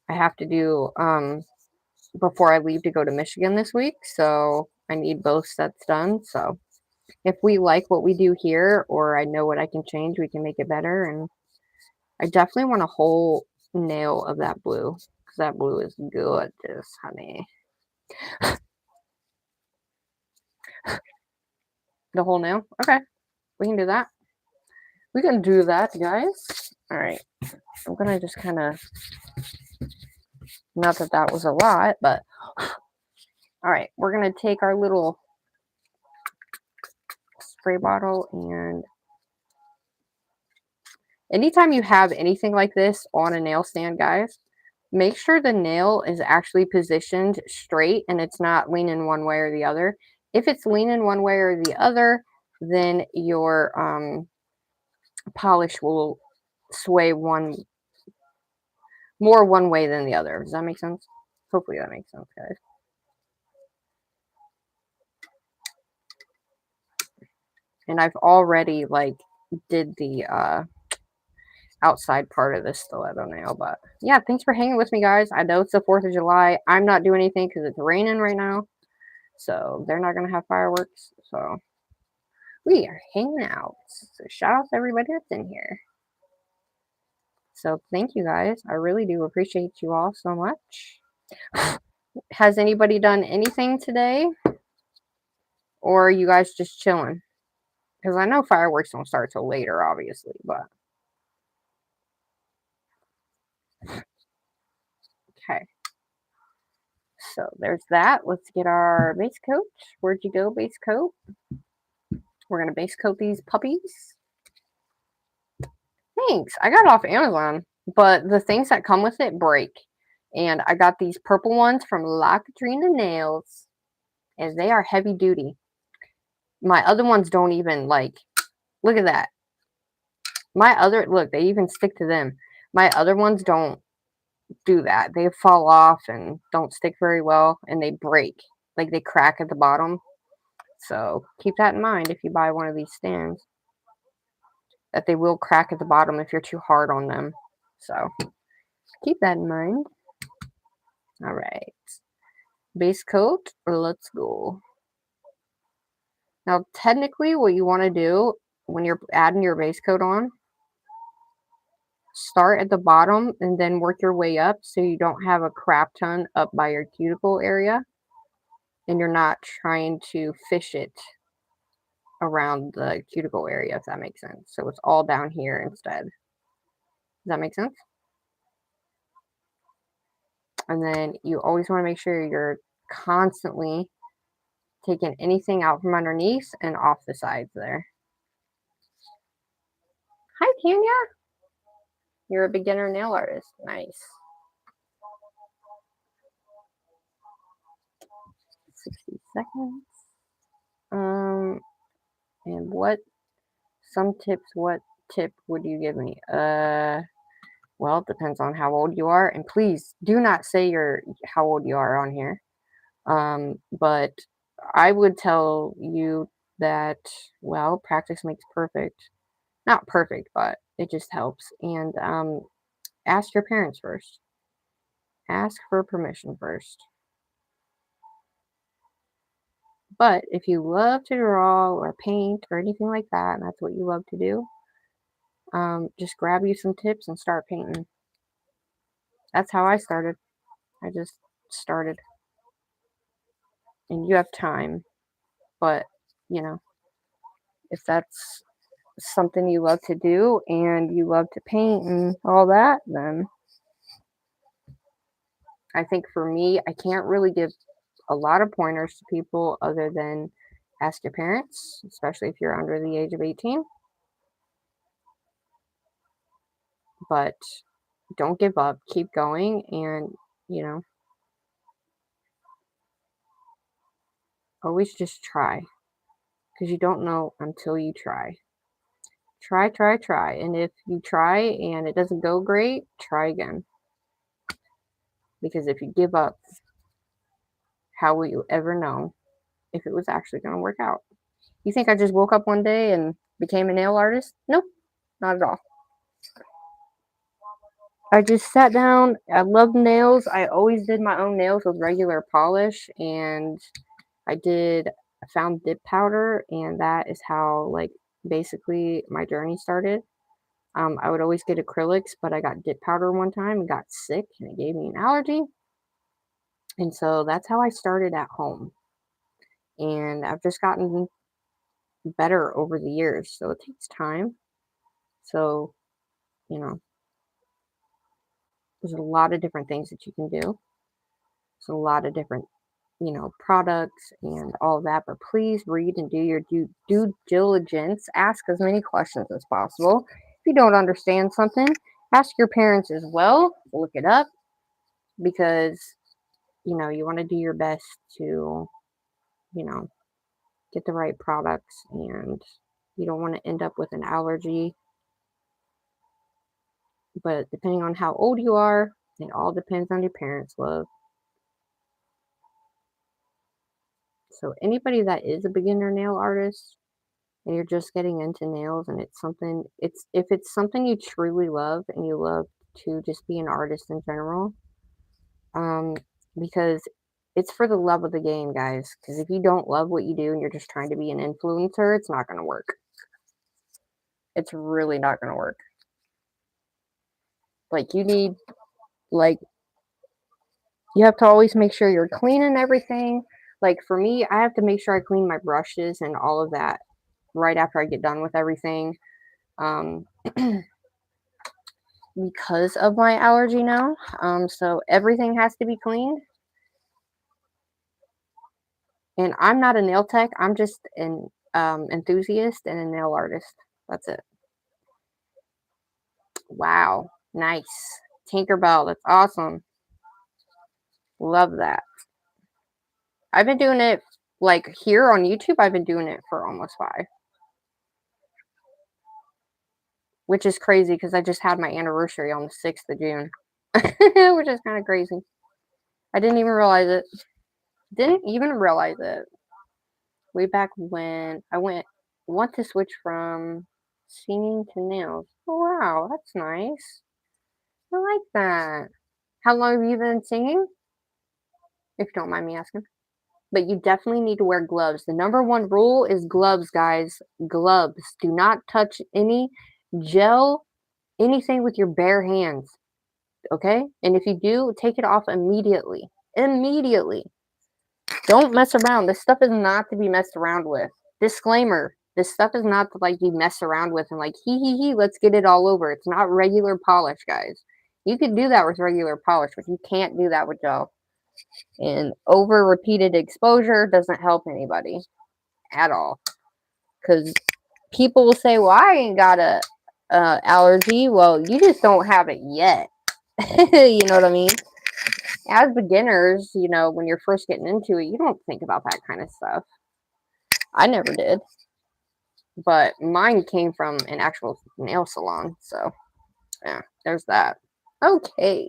I have to do before I leave to go to Michigan this week. So I need both sets done. So if we like what we do here or I know what I can change, we can make it better. And I definitely want a whole nail of that blue because that blue is gorgeous, honey. The whole nail? Okay. We can do that. We can do that, guys. All right. I'm going to just kind of, not that that was a lot, but all right. We're going to take our little spray bottle and anytime you have anything like this on a nail stand, guys, make sure the nail is actually positioned straight and it's not leaning one way or the other. If it's leaning one way or the other, then your polish will sway more one way than the other. Does that make sense? Hopefully that makes sense, guys. And I've already like did the outside part of this stiletto nail, but yeah, thanks for hanging with me, guys. I know it's the 4th of July. I'm not doing anything because it's raining right now, so they're not gonna have fireworks. So we are hanging out. So shout out to everybody that's in here. So thank you guys. I really do appreciate you all so much. Has anybody done anything today? Or are you guys just chilling? Because I know fireworks don't start till later, obviously, but okay. So there's that. Let's get our base coat. Where'd you go, base coat? We're gonna base coat these puppies. Thanks. I got it off Amazon, but the things that come with it break. And I got these purple ones from Eclipse Nails, and they are heavy duty. My other ones don't even like. Look at that. Look, they even stick to them. My other ones don't do that. They fall off and don't stick very well, and they break. Like they crack at the bottom. So keep that in mind if you buy one of these stands. That they will crack at the bottom if you're too hard on them. So keep that in mind. All right. Base coat, let's go. Now, technically, what you want to do when you're adding your base coat on, start at the bottom and then work your way up so you don't have a crap ton up by your cuticle area and you're not trying to fish it around the cuticle area, if that makes sense. So it's all down here instead. Does that make sense? And then you always want to make sure you're constantly taking anything out from underneath and off the sides there. Hi, Tanya. You're a beginner nail artist. Nice. 60 seconds. And what tip would you give me? Well, it depends on how old you are. And please do not say how old you are on here. But I would tell you that, well, practice makes perfect. Not perfect, but it just helps. And ask your parents first. Ask for permission first. But if you love to draw or paint or anything like that, and that's what you love to do, just grab you some tips and start painting. That's how I started. I just started. And you have time. But, if that's something you love to do and you love to paint and all that, then I think for me, I can't really give a lot of pointers to people other than ask your parents, especially if you're under the age of 18. But don't give up, keep going, and always just try, because you don't know until you try. Try. And if you try and it doesn't go great, try again. Because if you give up, how will you ever know if it was actually going to work out? You think I just woke up one day and became a nail artist? Nope, not at all. I just sat down. I love nails. I always did my own nails with regular polish, and I found dip powder, and that is how, like, basically my journey started. I would always get acrylics, but I got dip powder one time and got sick, and it gave me an allergy. And so that's how I started at home. And I've just gotten better over the years. So it takes time. So, you know, there's a lot of different things that you can do. There's a lot of different, products and all that. But please read and do your due diligence. Ask as many questions as possible. If you don't understand something, ask your parents as well. Look it up, because, you want to do your best to, get the right products, and you don't want to end up with an allergy. But depending on how old you are, it all depends on your parents' love. So anybody that is a beginner nail artist and you're just getting into nails, and if it's something you truly love and you love to just be an artist in general, because It's for the love of the game, guys. Because if you don't love what you do and you're just trying to be an influencer, it's not going to work. It's really not going to work. Like, you need, like, you have to always make sure you're cleaning everything. Like, for me, I have to make sure I clean my brushes and all of that right after I get done with everything. Because of my allergy now. So everything has to be cleaned. And I'm not a nail tech. I'm just an enthusiast and a nail artist. That's it. Wow. Nice. Tinkerbell. That's awesome. Love that. I've been doing it, like, here on YouTube. I've been doing it for almost 5. Which is crazy because I just had my anniversary on the 6th of June. Which is kind of crazy. I didn't even realize it. Didn't even realize it. Way back when I want to switch from singing to nails. Oh, wow, that's nice. I like that. How long have you been singing? If you don't mind me asking. But you definitely need to wear gloves. The number one rule is gloves, guys. Gloves. Do not touch any gel, anything with your bare hands. Okay? And if you do, take it off immediately. Immediately. Don't mess around. This stuff is not to be messed around with. Disclaimer. This stuff is not to, like, be messed around with and, like, hee, let's get it all over. It's not regular polish, guys. You can do that with regular polish, but you can't do that with gel. And over repeated exposure doesn't help anybody at all. Because people will say, well, I ain't got a allergy. Well, you just don't have it yet. You know what I mean? As beginners, you know, when you're first getting into it, you don't think about that kind of stuff. I never did. But mine came from an actual nail salon. So, yeah, there's that. Okay.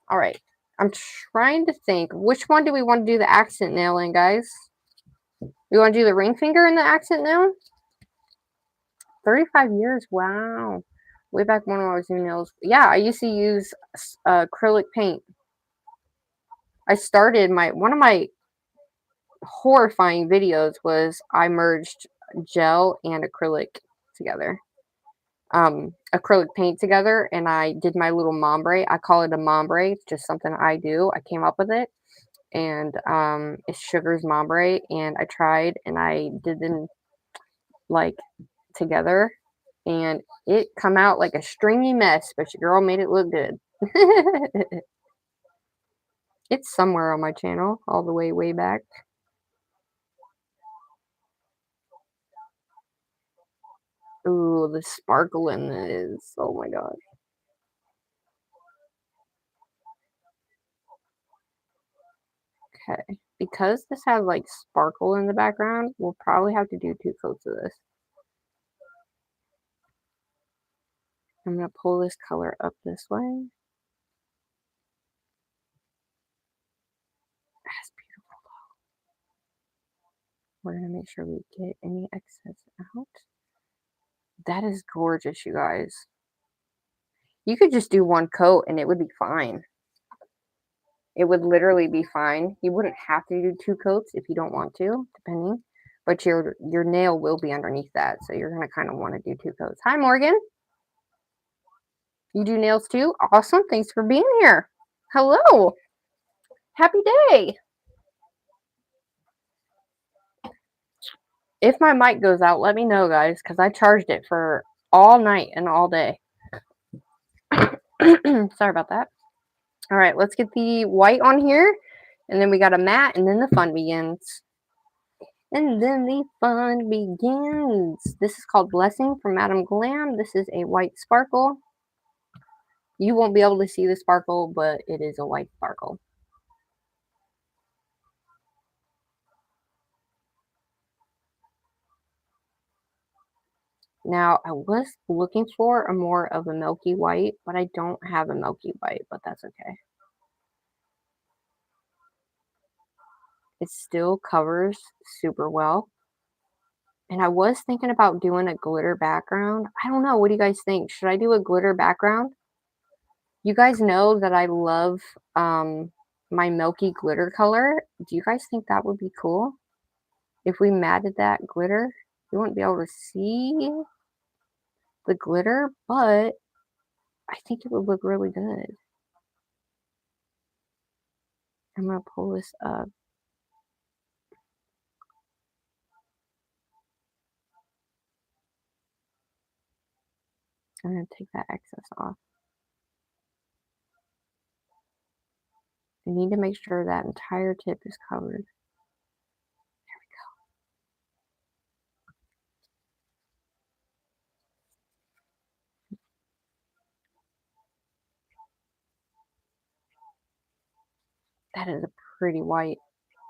All right. I'm trying to think. Which one do we want to do the accent nail in, guys? We want to do the ring finger in the accent nail? 35 years. Wow. Way back when I was doing nails. Yeah, I used to use acrylic paint. I started one of my horrifying videos was I merged gel and acrylic together. Acrylic paint together, and I did my little Ombre. I call it a Ombre. It's just something I do. I came up with it, and it's Sugar's Ombre, and I tried, and I did them, like, together, and it come out like a stringy mess, but your girl made it look good. It's somewhere on my channel, all the way back. Ooh, the sparkle in this. Oh my gosh. Okay. Because this has, like, sparkle in the background, we'll probably have to do 2 coats of this. I'm going to pull this color up this way. That's beautiful. We're going to make sure we get any excess out. That is gorgeous, you guys. You could just do 1 coat and it would be fine. It would literally be fine. You wouldn't have to do 2 coats if you don't want to, depending. But your nail will be underneath that, so you're going to kind of want to do 2 coats. Hi, Morgan. You do nails too? Awesome. Thanks for being here. Hello. Happy day. If my mic goes out, let me know, guys, because I charged it for all night and all day. Sorry about that. All right, let's get the white on here, and then we got a matte, and then the fun begins. And then the fun begins. This is called Blessing from Madam Glam. This is a white sparkle. You won't be able to see the sparkle, but it is a white sparkle. Now, I was looking for a more of a milky white, but I don't have a milky white, but that's okay. It still covers super well. And I was thinking about doing a glitter background. I don't know. What do you guys think? Should I do a glitter background? You guys know that I love my milky glitter color. Do you guys think that would be cool? If we matted that glitter, you wouldn't be able to see the glitter, but I think it would look really good. I'm gonna pull this up. I'm gonna take that excess off. I need to make sure that entire tip is covered. That is a pretty white.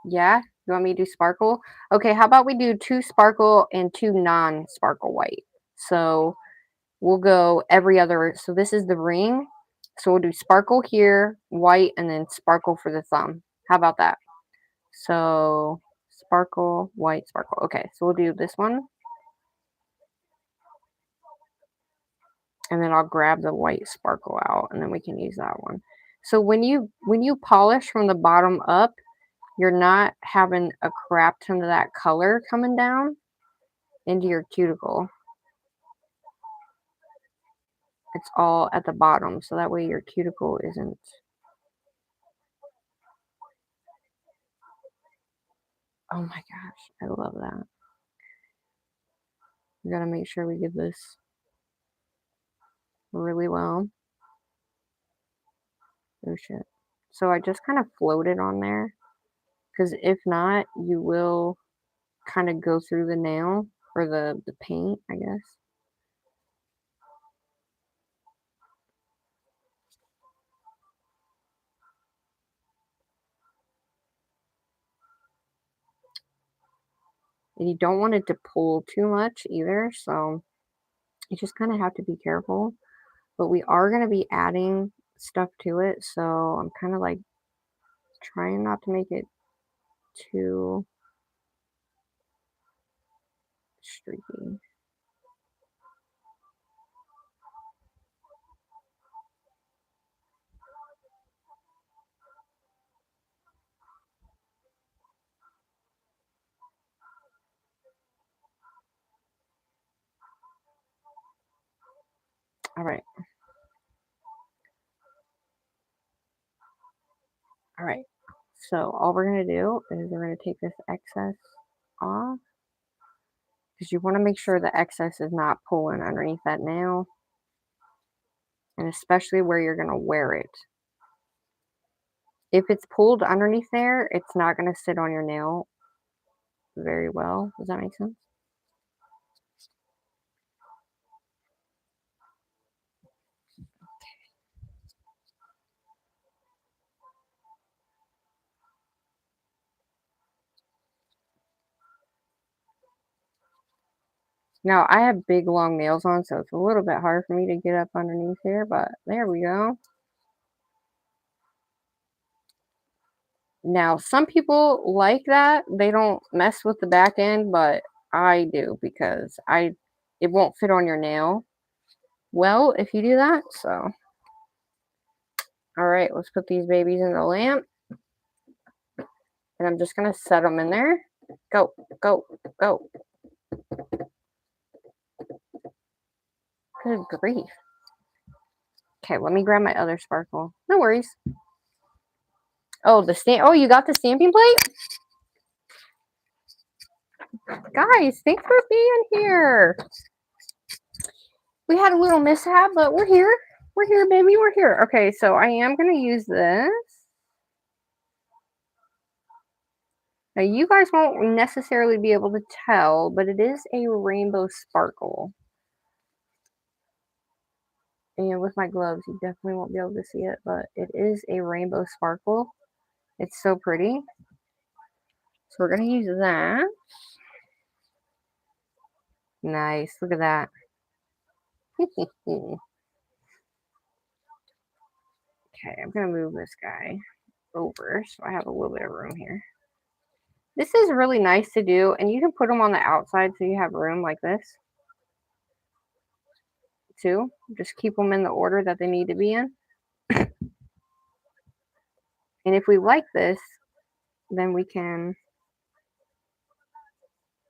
Yeah? You want me to do sparkle? Okay, how about we do 2 sparkle and 2 non-sparkle white? So we'll go every other. So this is the ring. So we'll do sparkle here, white, and then sparkle for the thumb. How about that? So sparkle, white, sparkle. Okay, so we'll do this one. And then I'll grab the white sparkle out, and then we can use that one. So when you polish from the bottom up, you're not having a crap ton of that color coming down into your cuticle. It's all at the bottom, so that way your cuticle isn't. Oh my gosh, I love that. We gotta make sure we get this really well. Oh shit. So I just kind of floated on there, because if not, you will kind of go through the nail, or the paint, I guess. And you don't want it to pull too much either, so you just kind of have to be careful. But we are going to be adding stuff to it, so I'm kind of like trying not to make it too streaky. All right. All right. So all we're going to do is we're going to take this excess off, because you want to make sure the excess is not pulling underneath that nail, and especially where you're going to wear it. If it's pulled underneath there, it's not going to sit on your nail very well. Does that make sense? Now, I have big long nails on, so it's a little bit hard for me to get up underneath here, but there we go. Now, some people like that. They don't mess with the back end, but I do, because it won't fit on your nail well if you do that. So, all right, let's put these babies in the lamp, and I'm just gonna set them in there. Go, go, go. Good grief. Okay, let me grab my other sparkle. No worries. Oh, the stamp. Oh, you got the stamping plate? Guys, thanks for being here. We had a little mishap, but we're here. We're here, baby. We're here. Okay, so I am going to use this. Now, you guys won't necessarily be able to tell, but it is a rainbow sparkle. And with my gloves, you definitely won't be able to see it, but it is a rainbow sparkle. It's so pretty. So we're going to use that. Nice. Look at that. Okay, I'm going to move this guy over so I have a little bit of room here. This is really nice to do, and you can put them on the outside so you have room like this too. Just keep them in the order that they need to be in. And if we like this, then we can.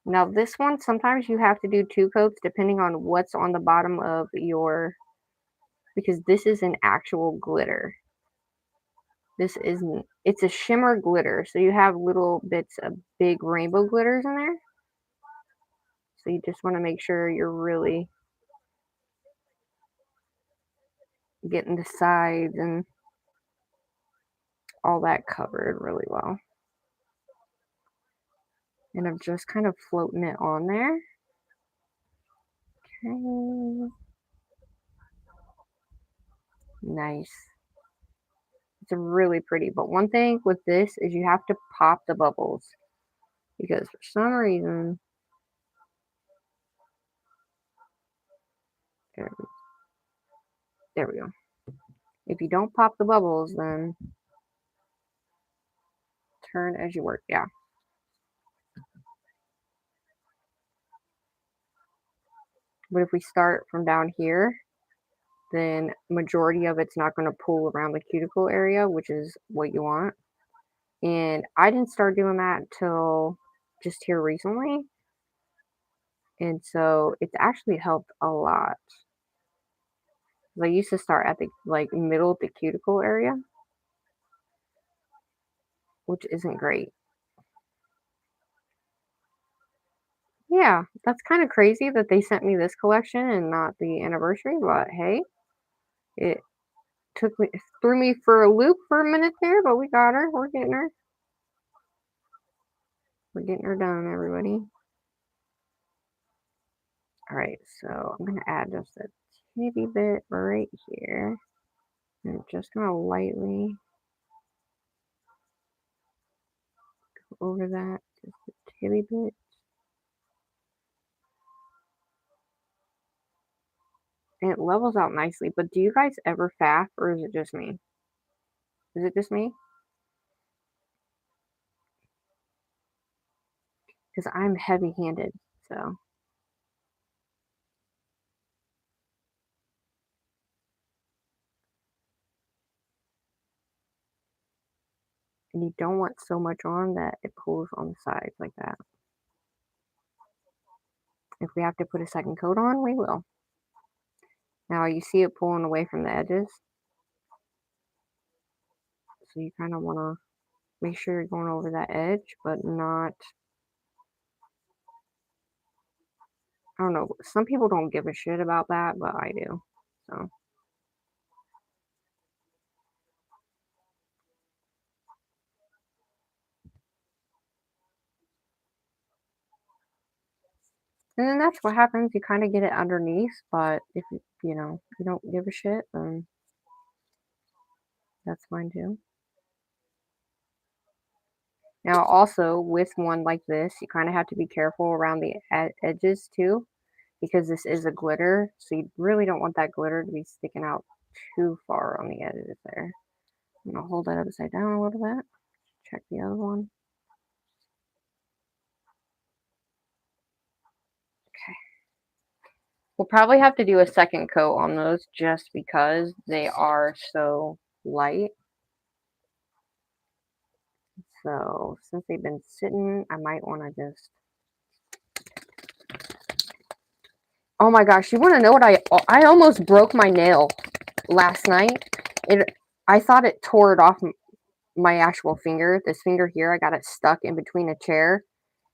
Now this one, sometimes you have to do 2 coats depending on what's on the bottom of your, because this is an actual glitter. This isn't, it's a shimmer glitter. So you have little bits of big rainbow glitters in there. So you just want to make sure you're really getting the sides and all that covered really well. And I'm just kind of floating it on there. Okay. Nice. It's really pretty. But one thing with this is you have to pop the bubbles. Because for some reason, there we go. If you don't pop the bubbles, then turn as you work. Yeah. But if we start from down here, then majority of it's not going to pull around the cuticle area, which is what you want. And I didn't start doing that till just here recently. And so it's actually helped a lot. I used to start at the like middle of the cuticle area, which isn't great. Yeah, that's kind of crazy that they sent me this collection and not the anniversary, but hey, it threw me for a loop for a minute there, but we got her. We're getting her. We're getting her done, everybody. All right, so I'm gonna add just a teeny bit right here. And I'm just gonna lightly go over that, just a teeny bit. And it levels out nicely, but do you guys ever faff, or is it just me? Is it just me? Because I'm heavy-handed, so. And you don't want so much on that it pulls on the sides like that. If we have to put a second coat on, we will. Now you see it pulling away from the edges. So you kind of want to make sure you're going over that edge, but not, I don't know. Some people don't give a shit about that, but I do. So. And then that's what happens. You kind of get it underneath, but if you know, you don't give a shit, then that's fine too. Now, also with one like this, you kind of have to be careful around the edges too, because this is a glitter. So you really don't want that glitter to be sticking out too far on the edges there. I'm gonna hold that upside down a little bit. Check the other one. Okay. We'll probably have to do a second coat on those just because they are so light. So since they've been sitting, I might want to just. Oh my gosh, you want to know what I almost broke my nail last night. I thought it tore it off my actual finger. This finger here, I got it stuck in between a chair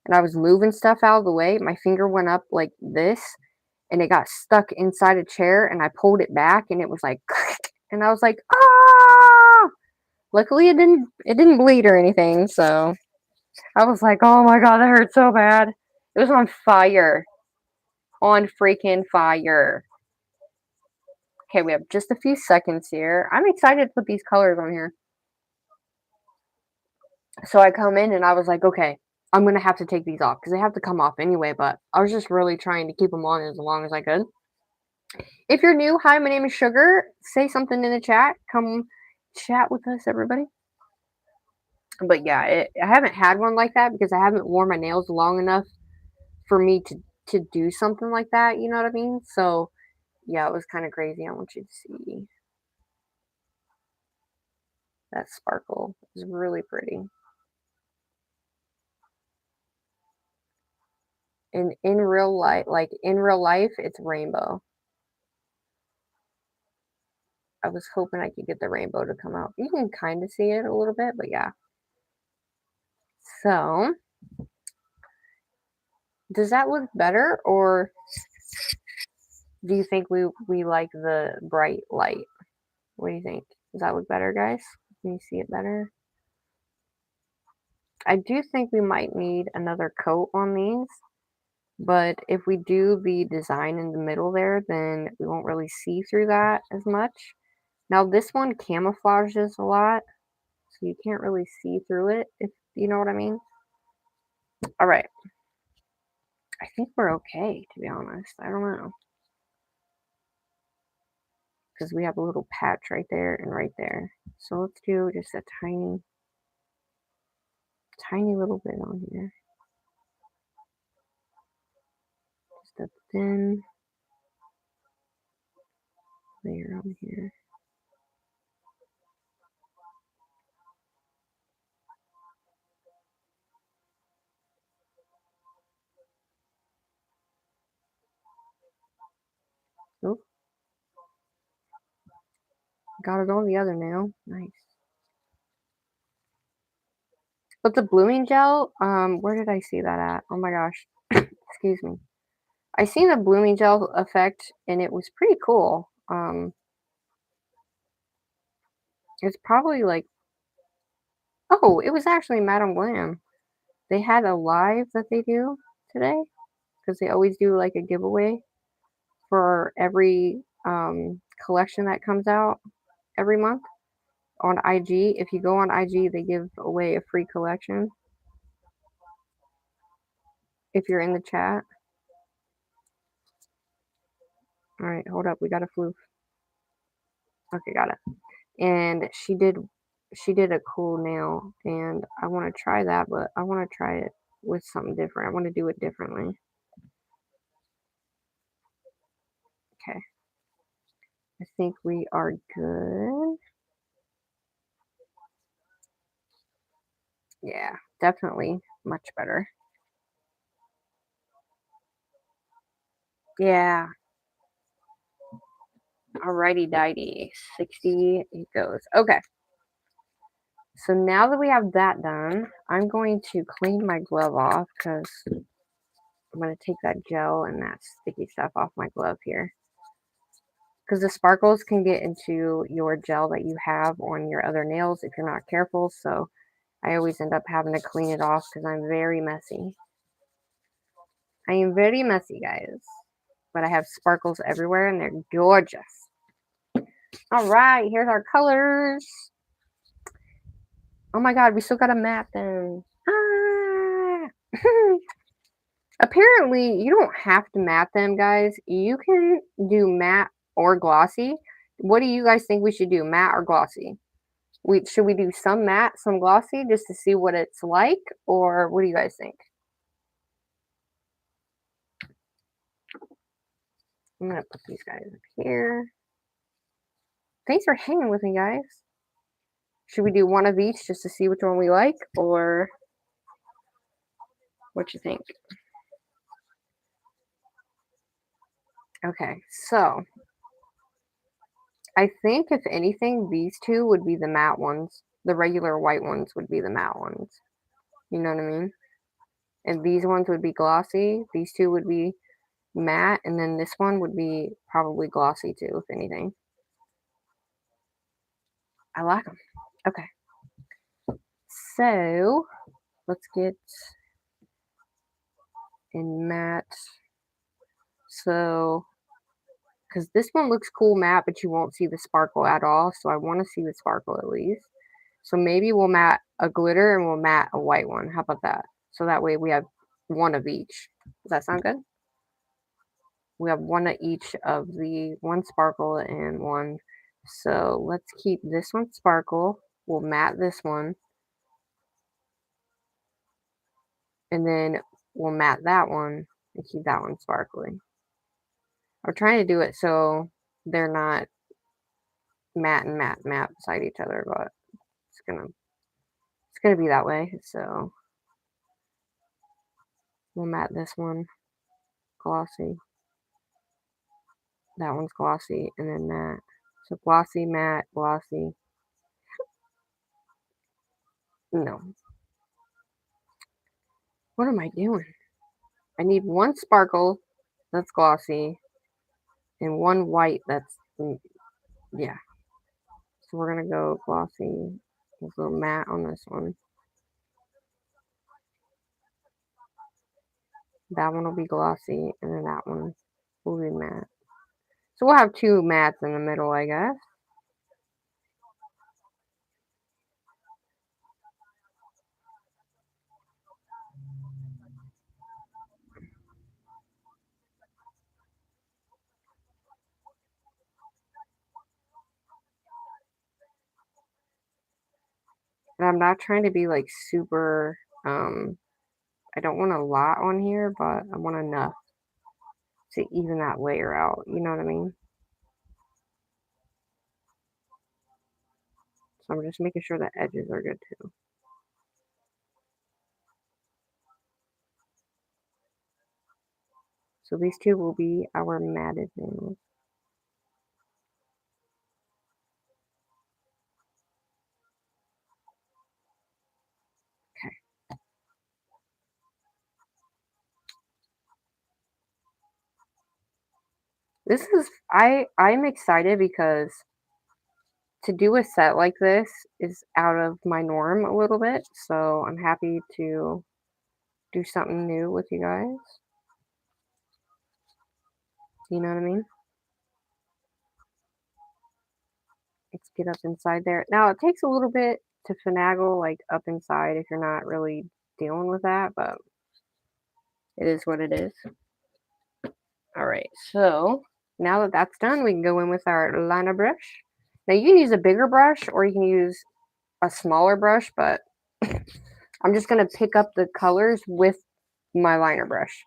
and I was moving stuff out of the way. My finger went up like this and it got stuck inside a chair and I pulled it back and it was like and I was like, ah! Luckily it didn't bleed or anything, so I was like, oh my god, that hurt so bad. It was on fire. On freaking fire. Okay, we have just a few seconds here. I'm excited to put these colors on here. So I come in and I was like, okay, I'm going to have to take these off because they have to come off anyway, but I was just really trying to keep them on as long as I could. If you're new, hi, my name is Sugar. Say something in the chat. Come chat with us, everybody. But yeah, I haven't had one like that because I haven't worn my nails long enough for me to do something like that. You know what I mean? So yeah, it was kind of crazy. I want you to see. That sparkle is really pretty. And in real life, like in real life, it's rainbow. I was hoping I could get the rainbow to come out. You can kind of see it a little bit, but yeah. So, does that look better, or do you think we like the bright light? What do you think? Does that look better, guys? Can you see it better? I do think we might need another coat on these, but if we do the design in the middle there, then we won't really see through that as much. Now this one camouflages a lot, so you can't really see through it, if you know what I mean. All right. I think we're okay, to be honest. I don't know. Because we have a little patch right there and right there. So let's do just a tiny, tiny little bit on here. Just a thin layer on here. Oh, got it on the other nail. Nice. But the blooming gel, where did I see that at? Oh my gosh. Excuse me. I seen the blooming gel effect and it was pretty cool. It's probably like, oh, it was actually Madame Glam. They had a live that they do today because they always do like a giveaway for every collection that comes out every month on IG. If you go on IG, they give away a free collection if you're in the chat. All right, hold up. We got a floof. Okay, got it. And she did a cool nail, and I want to try that, but I want to try it with something different. I want to do it differently. Okay. I think we are good. Yeah, definitely much better. Yeah. Alrighty, dighty. 60 it goes. Okay. So now that we have that done, I'm going to clean my glove off because I'm going to take that gel and that sticky stuff off my glove here. Because the sparkles can get into your gel that you have on your other nails if you're not careful. So I always end up having to clean it off because I'm very messy. I am very messy, guys. But I have sparkles everywhere and they're gorgeous. All right, here's our colors. Oh my god, we still gotta matte them. Ah. Apparently, you don't have to matte them, guys. You can do matte or glossy. What do you guys think we should do, matte or glossy? Should we do some matte, some glossy, just to see what it's like, or what do you guys think? I'm gonna put these guys up here. Thanks for hanging with me, guys. Should we do one of each just to see which one we like, or what you think? Okay, so I think if anything, these two would be the matte ones. The regular white ones would be the matte ones. You know what I mean? And these ones would be glossy. These two would be matte, and then this one would be probably glossy too, if anything. I like them. Okay. So let's get in matte. So, because this one looks cool matte, but you won't see the sparkle at all. So I want to see the sparkle at least. So maybe we'll matte a glitter and we'll matte a white one. How about that? So that way we have one of each. Does that sound good? We have one of each of the one sparkle and one. So let's keep this one sparkle. We'll matte this one. And then we'll matte that one and keep that one sparkly. I'm trying to do it so they're not matte and matte beside each other, but It's gonna be that way. So we'll matte this one glossy. That one's glossy, and then matte. So glossy, matte, glossy. No. What am I doing? I need one sparkle that's glossy and one white that's, yeah. So we're gonna go glossy. We'll go matte on this one. That one will be glossy, and then that one will be matte. So we'll have two mattes in the middle, I guess. And I'm not trying to be like super, I don't want a lot on here, but I want enough to even that layer out. You know what I mean? So I'm just making sure the edges are good too. So these two will be our matted nails. Okay. This is I'm excited because to do a set like this is out of my norm a little bit. So I'm happy to do something new with you guys. You know what I mean? Let's get up inside there. Now it takes a little bit to finagle like up inside if you're not really dealing with that, but it is what it is. All right, so now that that's done, we can go in with our liner brush. Now you can use a bigger brush or you can use a smaller brush, but I'm just gonna pick up the colors with my liner brush.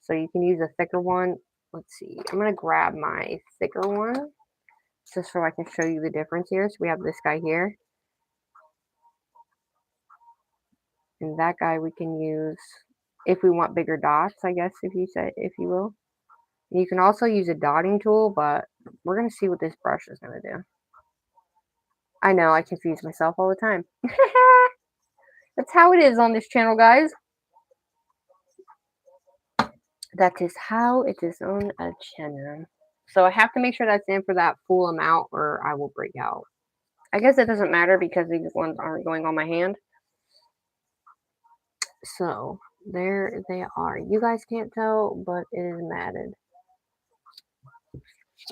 So you can use a thicker one. Let's see, I'm gonna grab my thicker one just so I can show you the difference here. So we have this guy here. And that guy we can use if we want bigger dots, I guess, if you will. And you can also use a dotting tool, but we're gonna see what this brush is gonna do. I know I confuse myself all the time. That's how it is on this channel, guys. That is how it is on a channel. So I have to make sure that's in for that full amount or I will break out. I guess it doesn't matter because these ones aren't going on my hand. So there they are. You guys can't tell, but it is matted.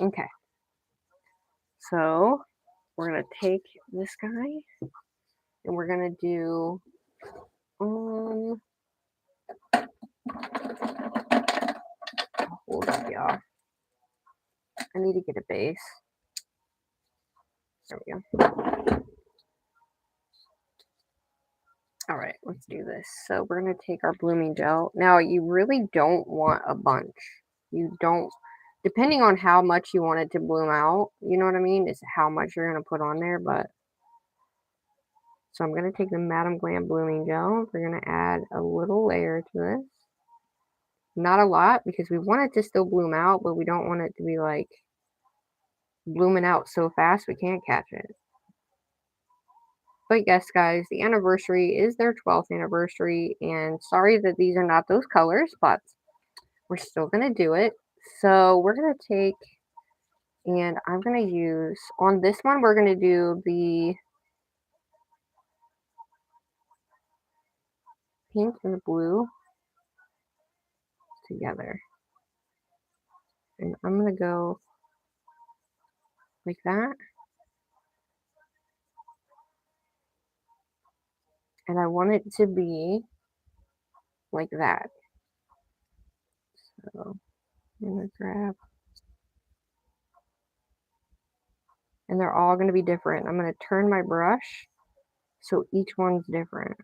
Okay. So we're going to take this guy and we're going to do, hold up, y'all. I need to get a base. There we go. All right, let's do this. So we're going to take our blooming gel. Now, you really don't want a bunch. You don't, depending on how much you want it to bloom out, you know what I mean? Is how much you're going to put on there. But so I'm going to take the Madam Glam blooming gel. We're going to add a little layer to this. Not a lot because we want it to still bloom out, but we don't want it to be like blooming out so fast we can't catch it. But yes, guys, the anniversary is their 12th anniversary, and sorry that these are not those colors, but we're still going to do it. So we're going to take, and I'm going to use, on this one, we're going to do the pink and the blue together. And I'm going to go like that. And I want it to be like that. So I'm going to grab, and they're all going to be different. I'm going to turn my brush so each one's different.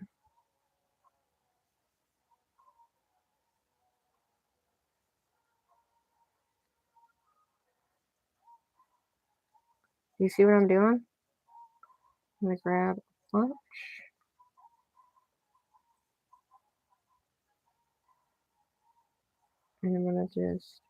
You see what I'm doing? I'm gonna grab one. And I'm gonna just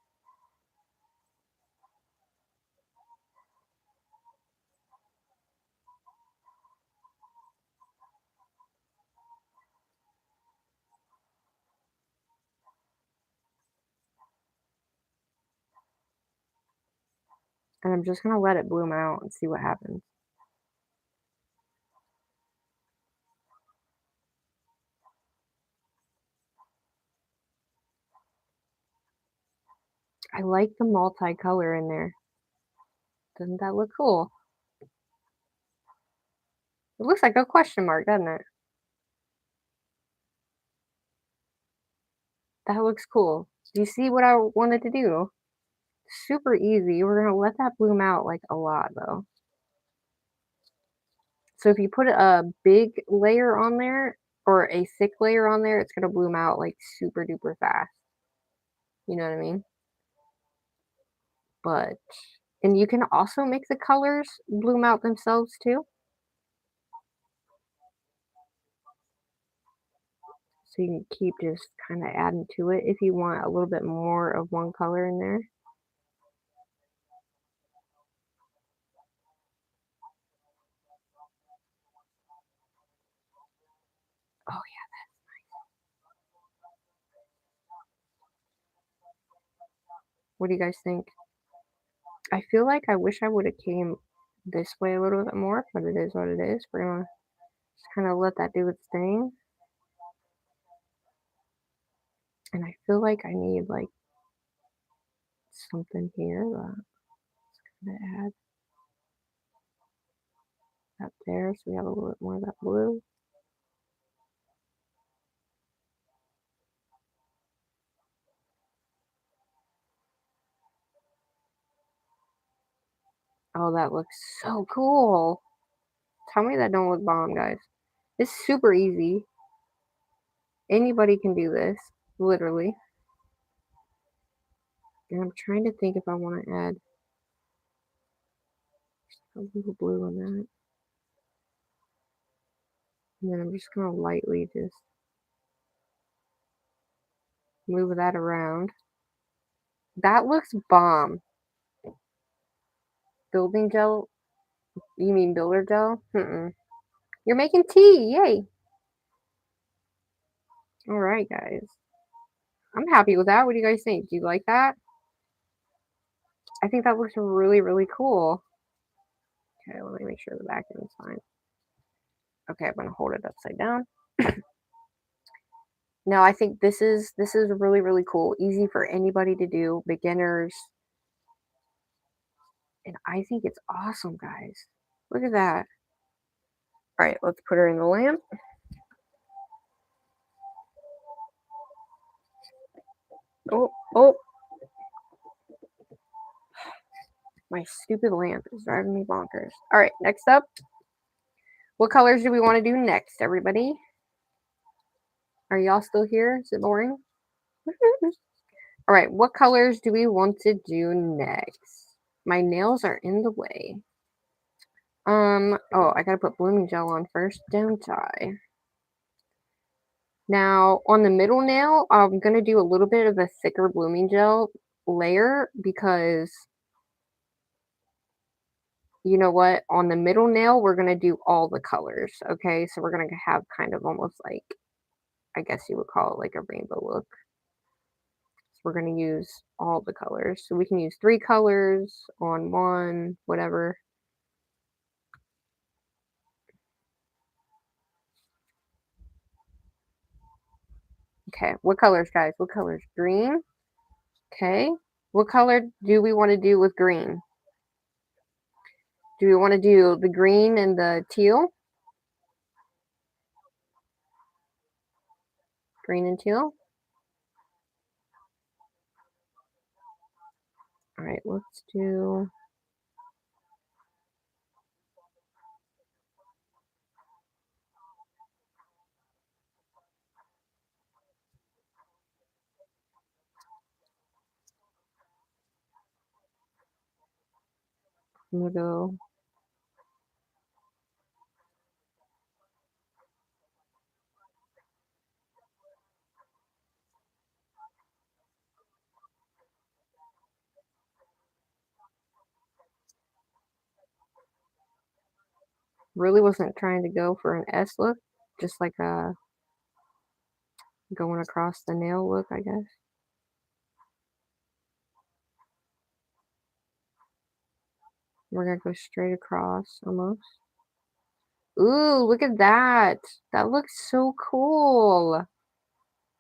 and I'm just gonna let it bloom out and see what happens. I like the multicolor in there. Doesn't that look cool? It looks like a question mark, doesn't it? That looks cool. Do you see what I wanted to do? Super easy. We're gonna let that bloom out like a lot though. So if you put a big layer on there or a thick layer on there, it's gonna bloom out like super duper fast. You know what I mean? But and you can also make the colors bloom out themselves too. So you can keep just kind of adding to it if you want a little bit more of one color in there. Oh yeah. What do you guys think? I feel like I wish I would have came this way a little bit more, but it is what it is. We're gonna just kind of let that do its thing. And I feel like I need like something here that I'm gonna add up there so we have a little bit more of that blue. Oh, that looks so cool. Tell me that don't look bomb, guys. It's super easy. Anybody can do this, literally. And I'm trying to think if I want to add a little blue on that. And then I'm just gonna lightly just move that around. That looks bomb. Building gel? You mean builder gel? Mm-mm. You're making tea, yay! All right, guys. I'm happy with that. What do you guys think? Do you like that? I think that looks really, really cool. Okay, let me make sure the back end is fine. Okay, I'm gonna hold it upside down. No, I think this is really, really cool. Easy for anybody to do, beginners. And I think it's awesome, guys. Look at that. All right, let's put her in the lamp. Oh, oh, my stupid lamp is driving me bonkers. All right, next up. What colors do we want to do next, everybody? Are y'all still here? Is it boring? All right, what colors do we want to do next? My nails are in the way. Oh, I gotta put blooming gel on first, don't I? Now, on the middle nail, I'm gonna do a little bit of a thicker blooming gel layer because you know what? On the middle nail, we're gonna do all the colors, okay? So we're gonna have kind of almost like, I guess you would call it like a rainbow look. So we're gonna use all the colors. So we can use 3 colors on one, whatever. Okay, what colors, guys? What colors? Green. Okay. What color do we want to do with green? Do we want to do the green and the teal? Green and teal? All right, let's do. I'm gonna go. Really wasn't trying to go for an S look, just like a going across the nail look, I guess. We're gonna go straight across almost. Ooh, look at that. That looks so cool.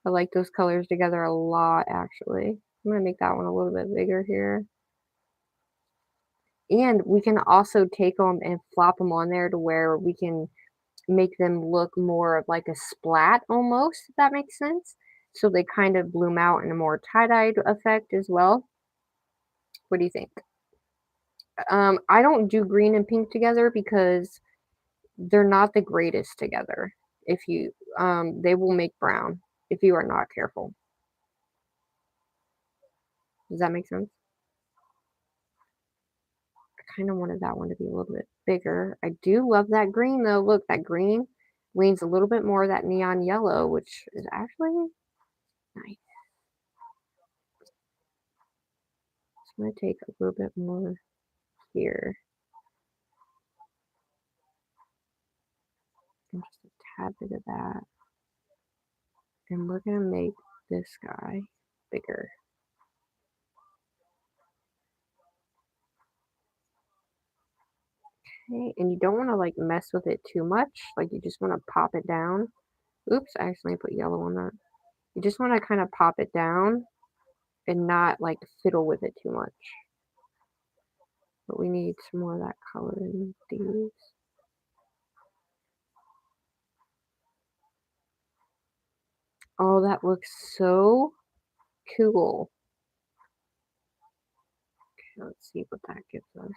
I like those colors together a lot, actually. I'm gonna make that one a little bit bigger here. And we can also take them and flop them on there to where we can make them look more like a splat almost, if that makes sense. So they kind of bloom out in a more tie-dyed effect as well. What do you think? I don't do green and pink together because they're not the greatest together. If you, they will make brown if you are not careful. Does that make sense? I kind of wanted that one to be a little bit bigger. I do love that green though. Look, that green leans a little bit more of that neon yellow, which is actually nice. So I'm going to take a little bit more here. And just a tad bit of that. And we're going to make this guy bigger. Okay, and you don't want to like mess with it too much. Like you just want to pop it down. Oops, I accidentally put yellow on that. You just want to kind of pop it down and not like fiddle with it too much. But we need some more of that color in these. Oh, that looks so cool. Okay, let's see what that gives us.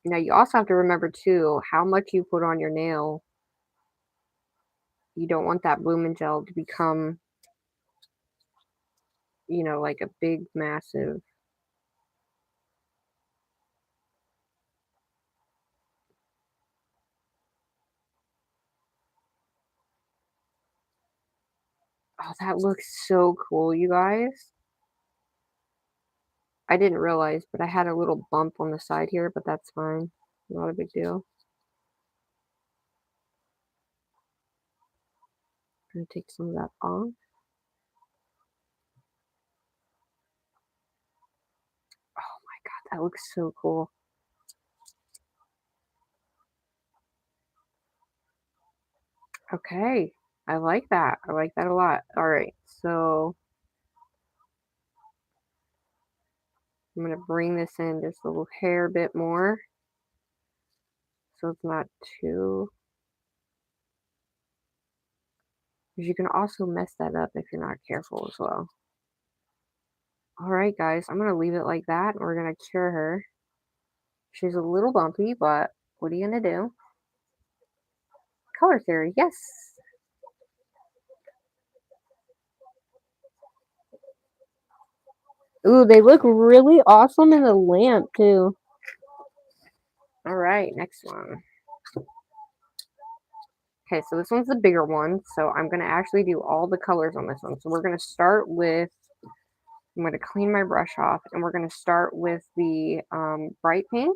Now you also have to remember too, how much you put on your nail. You don't want that blooming gel to become, you know, like a big, massive. Oh, that looks so cool, you guys. I didn't realize, but I had a little bump on the side here, but that's fine. Not a big deal. I'm gonna take some of that off. Oh my god, that looks so cool. Okay, I like that. I like that a lot. All right, so I'm gonna bring this in just a little hair bit more, so it's not too. Because you can also mess that up if you're not careful as well. All right, guys, I'm gonna leave it like that. And we're gonna cure her. She's a little bumpy, but what are you gonna do? Color theory, yes. Ooh, they look really awesome in the lamp too. All right, next one. Okay, so this one's the bigger one. So I'm gonna actually do all the colors on this one. So we're gonna start with. I'm gonna clean my brush off, and we're gonna start with the bright pink.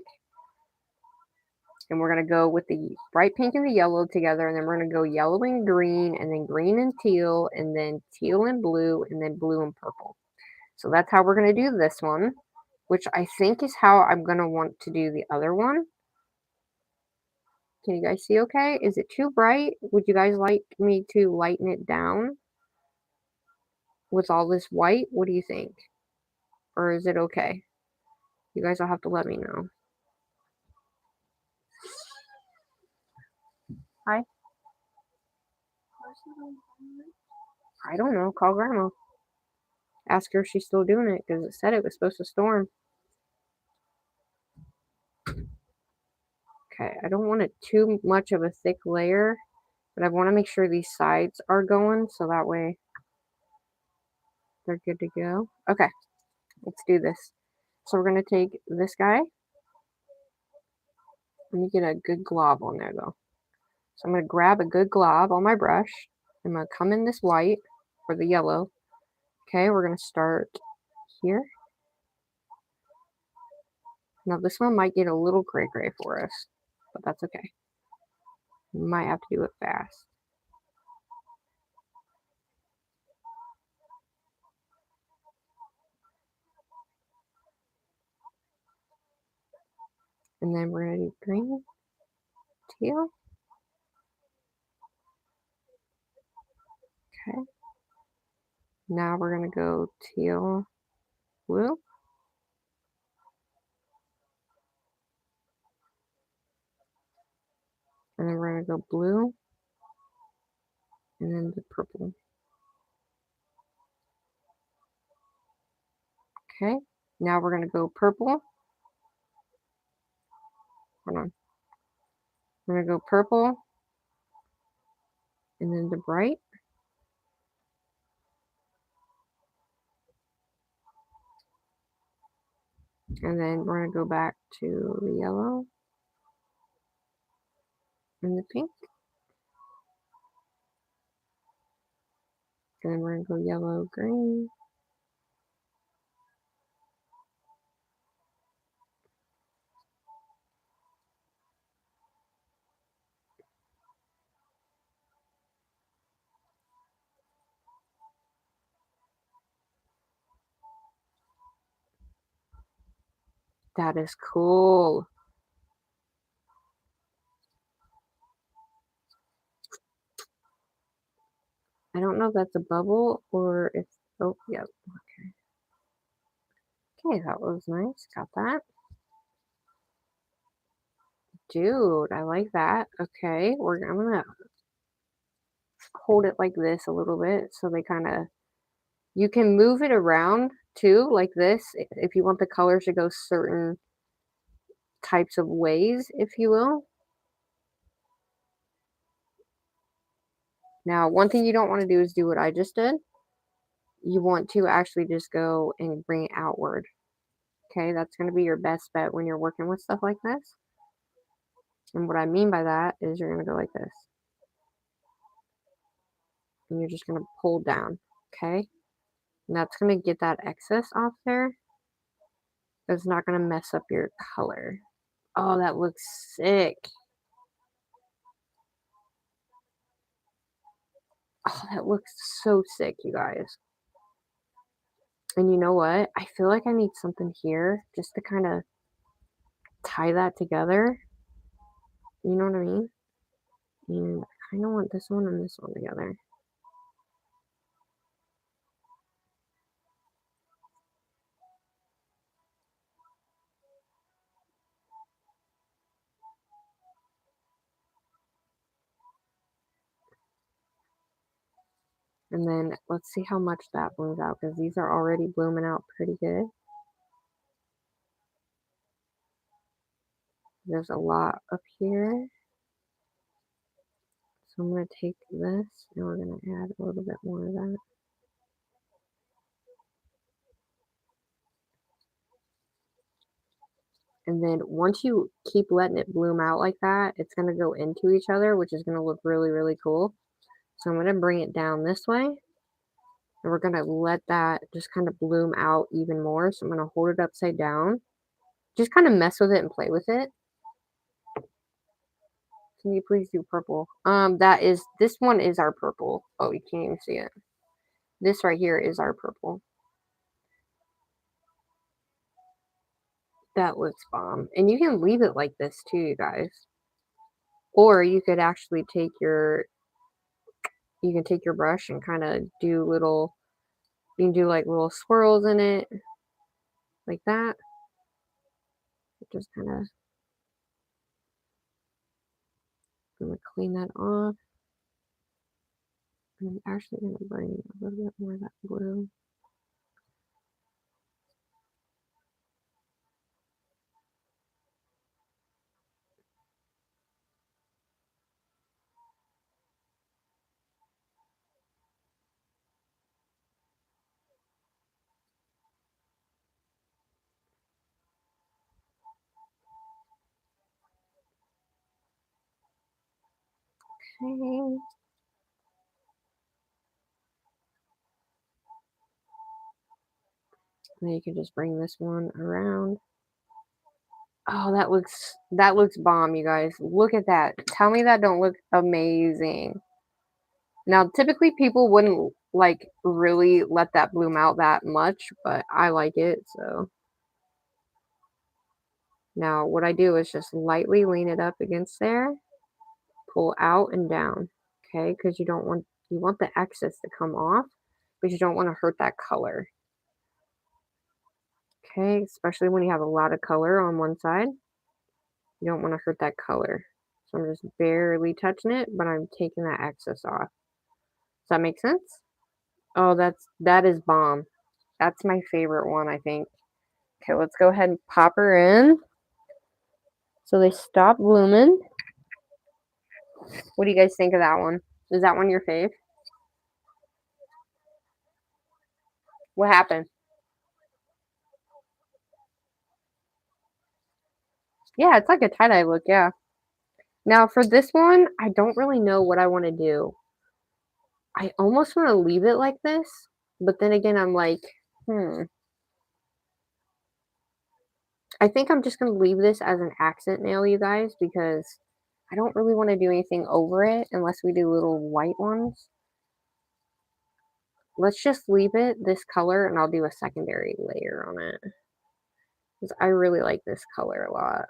And we're going to go with the bright pink and the yellow together, and then we're going to go yellow and green, and then green and teal, and then teal and blue, and then blue and purple. So that's how we're going to do this one, which I think is how I'm going to want to do the other one. Can you guys see okay? Is it too bright? Would you guys like me to lighten it down with all this white? What do you think? Or is it okay? You guys will have to let me know. Hi. I don't know. Call grandma. Ask her if she's still doing it because it said it was supposed to storm. Okay, I don't want it too much of a thick layer, but I want to make sure these sides are going so that way they're good to go. Okay, let's do this. So we're going to take this guy. Let me get a good glob on there though. So I'm going to grab a good glob on my brush. I'm going to come in this white or the yellow. Okay, we're going to start here. Now this one might get a little gray for us, but that's okay. We might have to do it fast. And then we're gonna do green, teal. Okay. Now we're gonna go teal, blue. And then we're gonna go blue. And then the purple. Okay. Now we're gonna go purple. Hold on. We're gonna go purple. And then the bright. And then we're gonna go back to the yellow. And the pink. And then we're gonna go yellow, green. That is cool. I don't know if that's a bubble or if, oh, yep, okay. Okay, that was nice. Got that. Dude, I like that. Okay, I'm gonna hold it like this a little bit so they kind of, you can move it around too, like this, if you want the colors to go certain types of ways, if you will. Now, one thing you don't want to do is do what I just did. You want to actually just go and bring it outward. Okay, that's going to be your best bet when you're working with stuff like this. And what I mean by that is you're going to go like this. And you're just going to pull down. Okay, and that's going to get that excess off there. It's not going to mess up your color. Oh, that looks sick. Oh, that looks so sick, you guys. And you know what? I feel like I need something here just to kind of tie that together. You know what I mean? And I kind of want this one and this one together. And then let's see how much that blooms out, because these are already blooming out pretty good. There's a lot up here. So I'm going to take this and we're going to add a little bit more of that. And then once you keep letting it bloom out like that, it's going to go into each other, which is going to look really, really cool. So I'm going to bring it down this way. And we're going to let that just kind of bloom out even more. So I'm going to hold it upside down. Just kind of mess with it and play with it. Can you please do purple? This one is our purple. Oh, you can't even see it. This right here is our purple. That looks bomb. And you can leave it like this too, you guys. Or you could actually take your brush and kind of do little, you can do like little swirls in it. Like that. Just kind of, I'm going to clean that off. I'm actually going to bring a little bit more of that blue. Okay. And then you can just bring this one around. Oh, that looks bomb, you guys. Look at that. Tell me that don't look amazing. Now, typically people wouldn't like really let that bloom out that much, but I like it, so. Now, what I do is just lightly lean it up against there, pull out and down, okay? Because you want the excess to come off, but you don't want to hurt that color. Okay, especially when you have a lot of color on one side. You don't want to hurt that color. So I'm just barely touching it, but I'm taking that excess off. Does that make sense? Oh, that is bomb. That's my favorite one, I think. Okay, let's go ahead and pop her in. So they stop blooming. What do you guys think of that one? Is that one your fave? What happened? Yeah, it's like a tie-dye look, yeah. Now for this one, I don't really know what I want to do. I almost want to leave it like this, but then again, I'm like, I think I'm just going to leave this as an accent nail, you guys, because I don't really want to do anything over it unless we do little white ones. Let's just leave it this color, and I'll do a secondary layer on it. Because I really like this color a lot.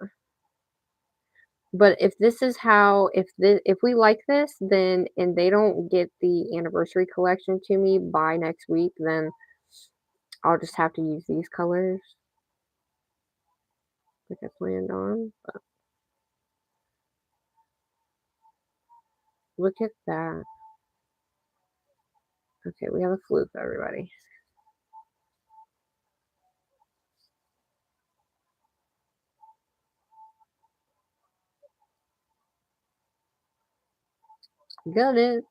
But if this is how, if we like this, then, and they don't get the anniversary collection to me by next week, then I'll just have to use these colors like I planned on. But look at that. Okay, we have a fluke, everybody. Got it.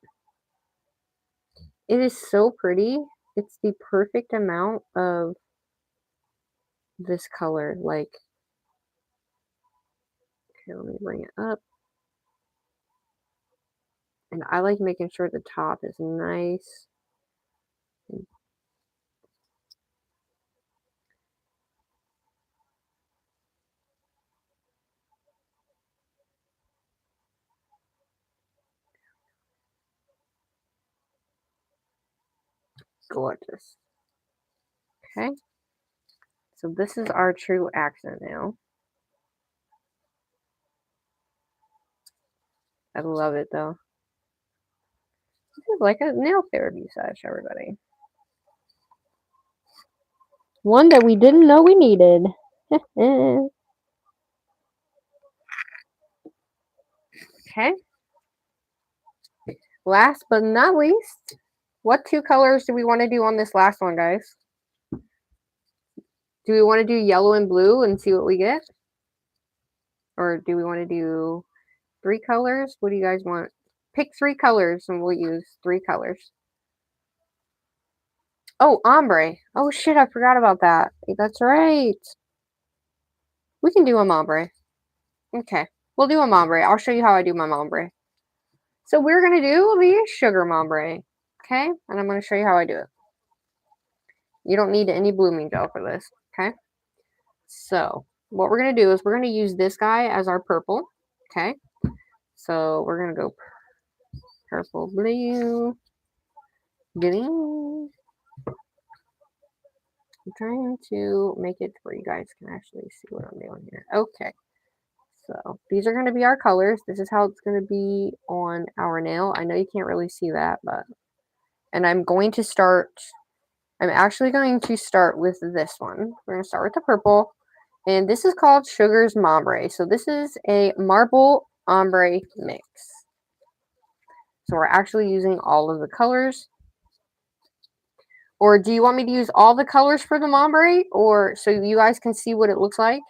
It is so pretty. It's the perfect amount of this color. Like, okay, let me bring it up. And I like making sure the top is nice. Gorgeous. Okay. So this is our true accent nail. I love it though. This is like a nail therapy sesh, everybody. One that we didn't know we needed. Okay. Last but not least, what two colors do we want to do on this last one, guys? Do we want to do yellow and blue and see what we get? Or do we want to do 3 colors? What do you guys want? Pick 3 colors and we'll use 3 colors. Oh, ombre. Oh shit, I forgot about that. That's right. We can do a ombre. Okay, we'll do a ombre. I'll show you how I do my ombre. So we're going to do the sugar ombre. Okay, and I'm going to show you how I do it. You don't need any blooming gel for this. Okay, so what we're going to do is we're going to use this guy as our purple. Okay, so we're going to go purple, blue, green. I'm trying to make it where you guys can actually see what I'm doing here. Okay, so these are going to be our colors. This is how it's going to be on our nail. I know you can't really see that, but, and I'm actually going to start with this one. We're going to start with the purple, and this is called Sugar's Ombre. So this is a marble ombre mix. So we're actually using all of the colors. Or do you want me to use all the colors for the ombre, or so you guys can see what it looks like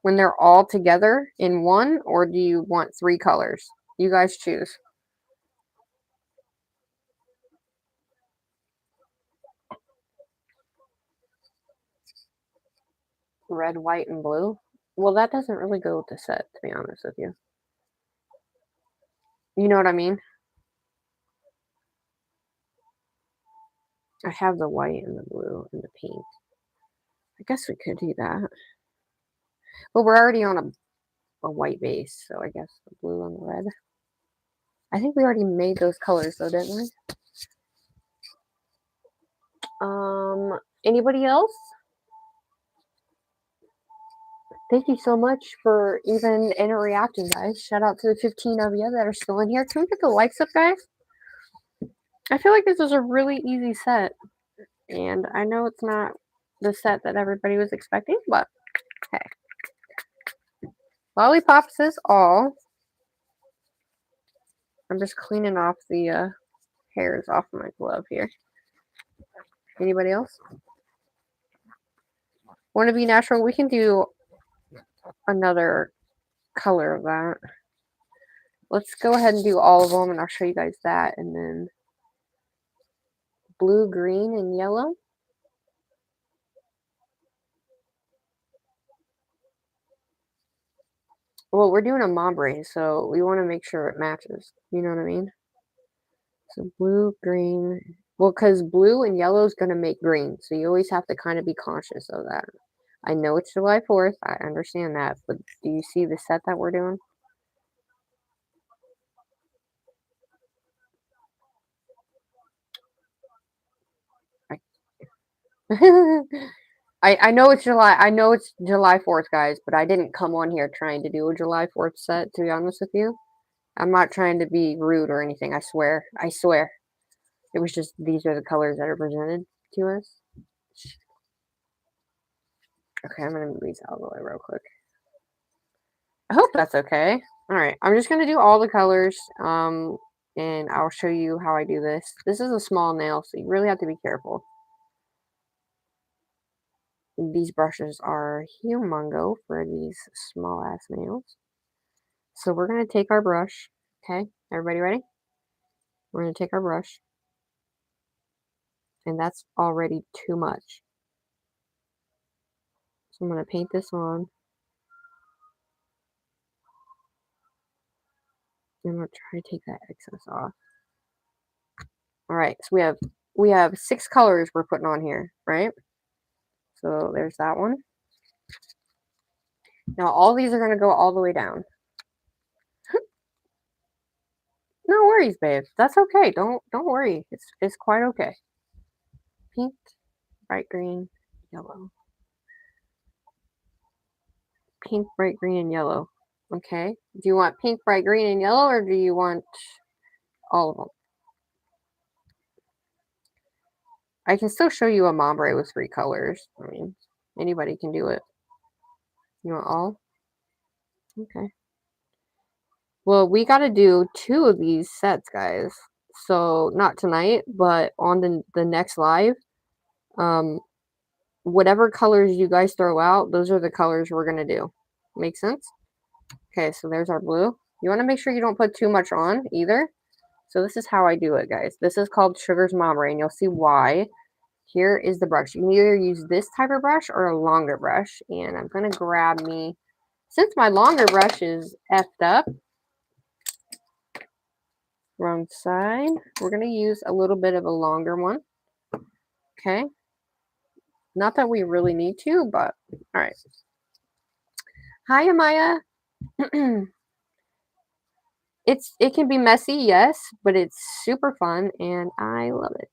when they're all together in one, or do you want 3 colors? You guys choose. Red, white, and blue. Well, that doesn't really go with the set, to be honest with you. You know what I mean? I have the white and the blue and the pink. I guess we could do that. But we're already on a white base, so I guess the blue and the red. I think we already made those colors though, didn't we? Anybody else? Thank you so much for even interacting, guys. Shout out to the 15 of you that are still in here. Can we get the likes up, guys? I feel like this is a really easy set. And I know it's not the set that everybody was expecting, but hey. Lollipops is all. I'm just cleaning off the hairs off my glove here. Anybody else? Want to be natural? We can do another color of that. Let's go ahead and do all of them, and I'll show you guys that. And then blue, green, and yellow. Well, we're doing a Ombre, so we want to make sure it matches. You know what I mean? So blue, green. Well, because blue and yellow is going to make green, so you always have to kind of be conscious of that. I know it's July 4th. I understand that, but do you see the set that we're doing? I know it's July 4th, guys, but I didn't come on here trying to do a July 4th set, to be honest with you. I'm not trying to be rude or anything, I swear. I swear. It was just these are the colors that are presented to us. Okay, I'm gonna move these out of the way real quick. I hope that's okay. Alright, I'm just gonna do all the colors, and I'll show you how I do this. This is a small nail, so you really have to be careful. These brushes are humongo for these small ass nails. So we're going to take our brush. Okay, everybody ready? We're going to take our brush. And that's already too much. So I'm going to paint this on. And I'm going to try to take that excess off. All right, so we have 6 colors we're putting on here, right? So there's that one. Now all these are going to go all the way down. No worries, babe. That's okay. Don't worry. It's quite okay. Pink, bright green, yellow. Pink, bright green, and yellow. Okay. Do you want pink, bright green, and yellow, or do you want all of them? I can still show you a Ombre with 3 colors. I mean, anybody can do it. You want all? Okay. Well, we got to do 2 of these sets, guys. So, not tonight, but on the next live. Whatever colors you guys throw out, those are the colors we're going to do. Make sense? Okay, so there's our blue. You want to make sure you don't put too much on either. So this is how I do it, guys. This is called Sugar's Ombre, and you'll see why. Here is the brush. You can either use this type of brush or a longer brush. And I'm going to grab me, since my longer brush is effed up, wrong side, we're going to use a little bit of a longer one. Okay. Not that we really need to, but all right. Hi, Amaya. It can be messy, yes, but it's super fun and I love it.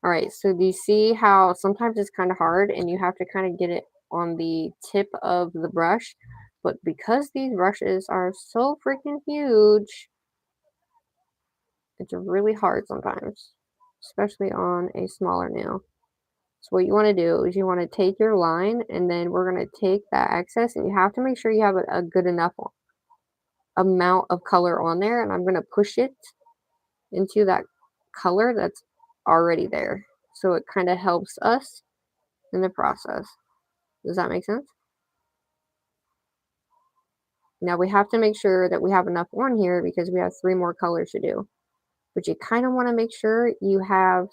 All right, so do you see how sometimes it's kind of hard and you have to kind of get it on the tip of the brush, but because these brushes are so freaking huge, it's really hard sometimes, especially on a smaller nail. So what you want to do is you want to take your line and then we're going to take that excess and you have to make sure you have a good enough amount of color on there, and I'm going to push it into that color that's already there. So it kind of helps us in the process. Does that make sense? Now we have to make sure that we have enough on here because we have 3 more colors to do. But you kind of want to make sure you have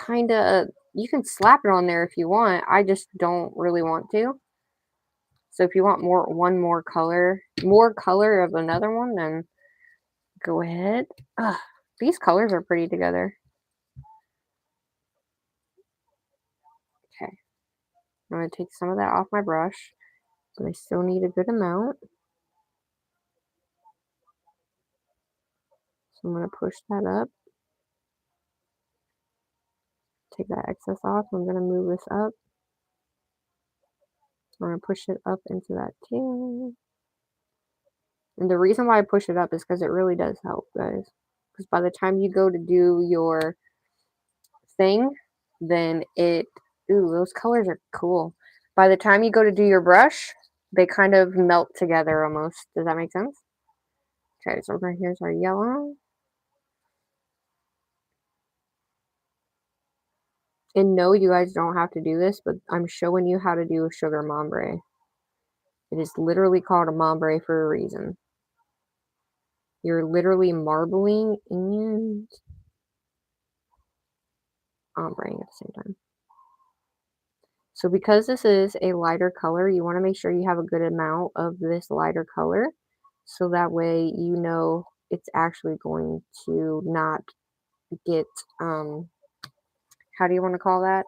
you can slap it on there if you want. I just don't really want to. So if you want more color of another one, then go ahead. Ugh, these colors are pretty together. Okay. I'm going to take some of that off my brush, but I still need a good amount. So I'm going to push that up. Take that excess off. I'm going to move this up. I'm going to push it up into that too. And the reason why I push it up is because it really does help, guys. Because by the time you go to do your thing, then ooh, those colors are cool. By the time you go to do your brush, they kind of melt together almost. Does that make sense? Okay, so over here's our yellow. And no, you guys don't have to do this, but I'm showing you how to do a sugar ombre. It is literally called a ombre for a reason. You're literally marbling and ombreing at the same time. So because this is a lighter color, you want to make sure you have a good amount of this lighter color. So that way you know it's actually going to not get, how do you want to call that?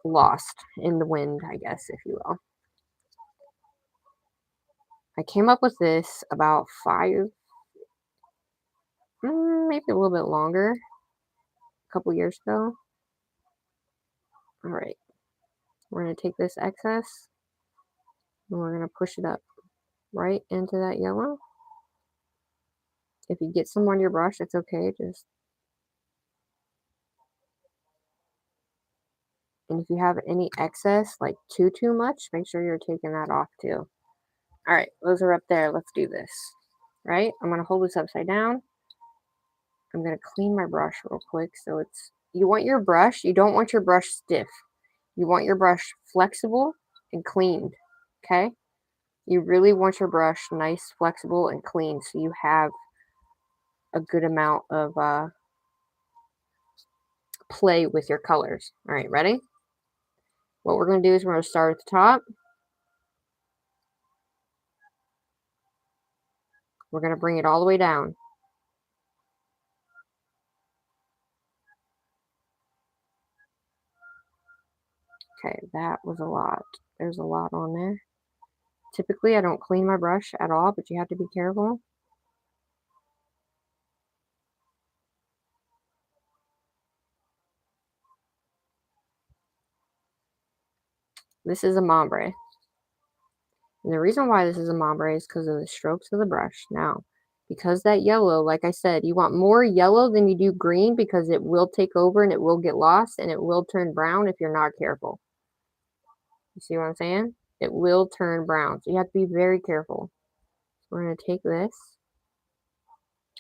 Lost in the wind, I guess, if you will. I came up with this about maybe a little bit longer, a couple years ago. All right, we're going to take this excess and we're going to push it up right into that yellow. If you get some on your brush, it's okay. And if you have any excess, like too much, make sure you're taking that off too. All right, those are up there. Let's do this. Right? I'm going to hold this upside down. I'm going to clean my brush real quick. So you want your brush, you don't want your brush stiff. You want your brush flexible and cleaned. Okay? You really want your brush nice, flexible, and clean so you have a good amount of play with your colors. All right, ready? What we're going to do is we're going to start at the top. We're going to bring it all the way down. Okay, that was a lot. There's a lot on there. Typically, I don't clean my brush at all, but you have to be careful. This is a ombre. And the reason why this is a ombre is because of the strokes of the brush. Now, because that yellow, like I said, you want more yellow than you do green because it will take over and it will get lost and it will turn brown if you're not careful. You see what I'm saying? It will turn brown. So you have to be very careful. So we're going to take this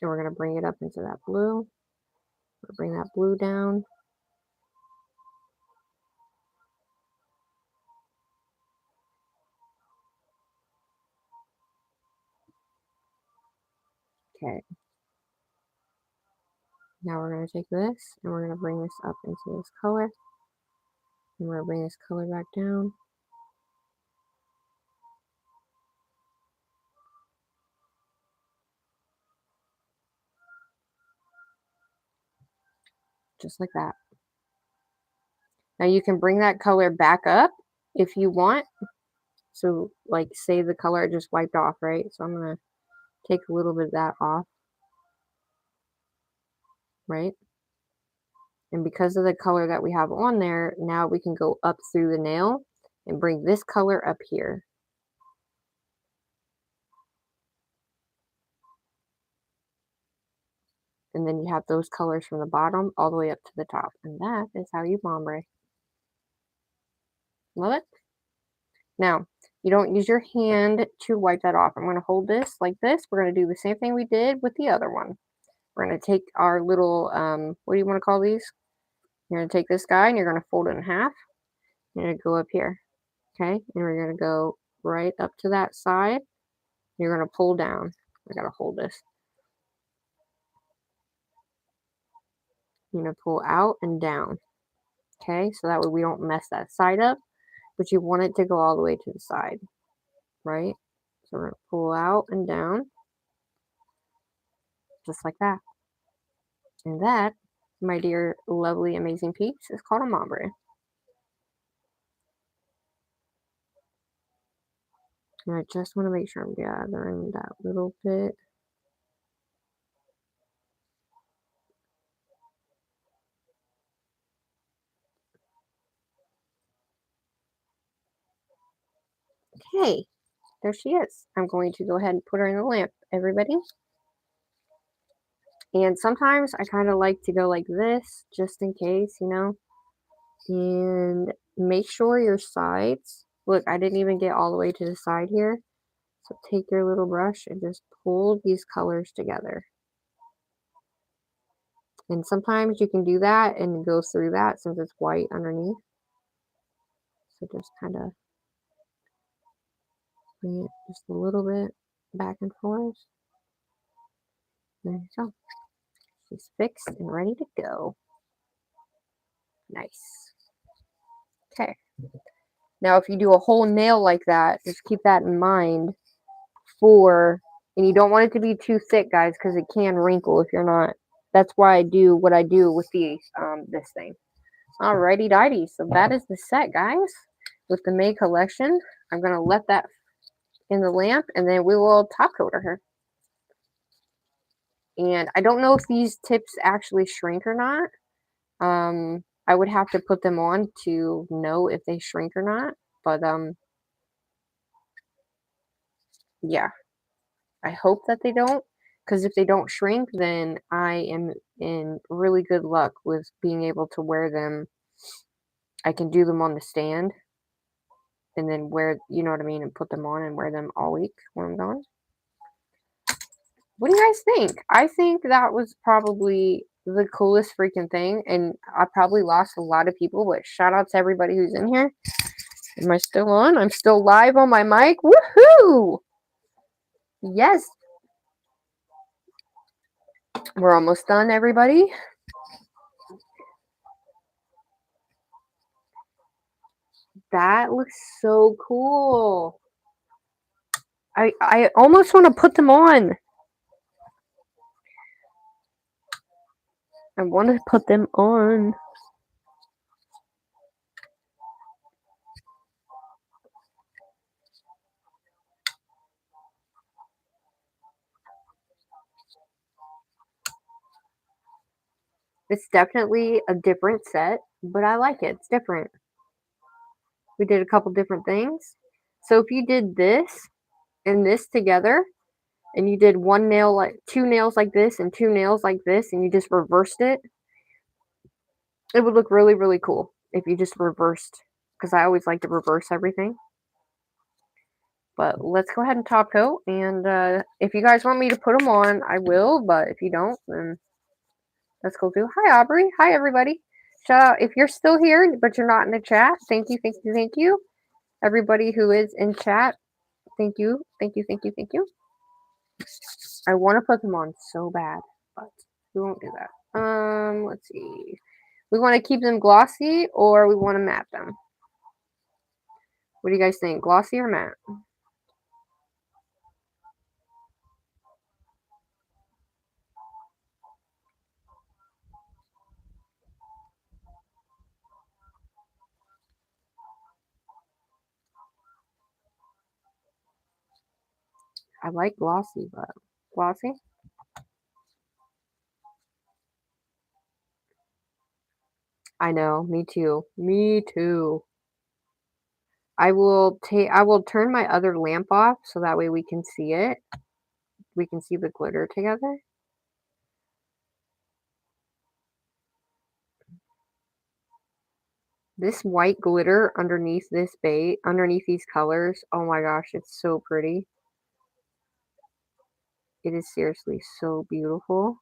and we're going to bring it up into that blue. We'll bring that blue down. Okay. Now we're going to take this and we're going to bring this up into this color. And we're going to bring this color back down. Just like that. Now you can bring that color back up if you want. So like say the color just wiped off, right? So I'm going to take a little bit of that off, right? And because of the color that we have on there, now we can go up through the nail and bring this color up here. And then you have those colors from the bottom all the way up to the top. And that is how you ombre. Love it? Now, you don't use your hand to wipe that off. I'm going to hold this like this. We're going to do the same thing we did with the other one. We're going to take our little, what do you want to call these? You're going to take this guy and you're going to fold it in half. You're going to go up here. Okay? And we're going to go right up to that side. You're going to pull down. I got to hold this. You're going to pull out and down. Okay? So that way we don't mess that side up. But you want it to go all the way to the side. Right? So we're going to pull out and down. Just like that. And that my dear, lovely, amazing peeps. It's called a Ombre. And I just want to make sure I'm gathering that little bit. Okay, there she is. I'm going to go ahead and put her in the lamp, everybody. And sometimes I kind of like to go like this, just in case, you know. And make sure your sides, look, I didn't even get all the way to the side here. So take your little brush and just pull these colors together. And sometimes you can do that and go through that since it's white underneath. So just kind of bring it just a little bit back and forth. There you go. She's fixed and ready to go. Nice. Okay. Now, if you do a whole nail like that, just keep that in mind and you don't want it to be too thick, guys, because it can wrinkle if you're not. That's why I do what I do with this thing. Alrighty, dighty. So that is the set, guys, with the May collection. I'm going to let that in the lamp, and then we will top coat her. And I don't know if these tips actually shrink or not. I would have to put them on to know if they shrink or not. But yeah, I hope that they don't. Because if they don't shrink, then I am in really good luck with being able to wear them. I can do them on the stand and then wear, you know what I mean, and put them on and wear them all week when I'm gone. What do you guys think? I think that was probably the coolest freaking thing. And I probably lost a lot of people, but shout out to everybody who's in here. Am I still on? I'm still live on my mic. Woohoo! Yes. We're almost done, everybody. That looks so cool. I almost want to put them on. I want to put them on. It's definitely a different set, but I like it. It's different. We did a couple different things. So if you did this and this together, and you did one nail like two nails like this and two nails like this, and you just reversed it, it would look really, really cool if you just reversed, because I always like to reverse everything. But let's go ahead and top coat, and if you guys want me to put them on, I will, but if you don't, then that's cool too. Hi, Aubrey. Hi, everybody. Shout out if you're still here, but you're not in the chat. Thank you, thank you, thank you. Everybody who is in chat, thank you, thank you, thank you, thank you. I want to put them on so bad, but we won't do that. Let's see. We want to keep them glossy or we want to matte them. What do you guys think? Glossy or matte? I like glossy, but glossy? I know, me too. Me too. I will turn my other lamp off so that way we can see it. We can see the glitter together. This white glitter underneath this bait, underneath these colors, oh my gosh, it's so pretty. It is seriously so beautiful.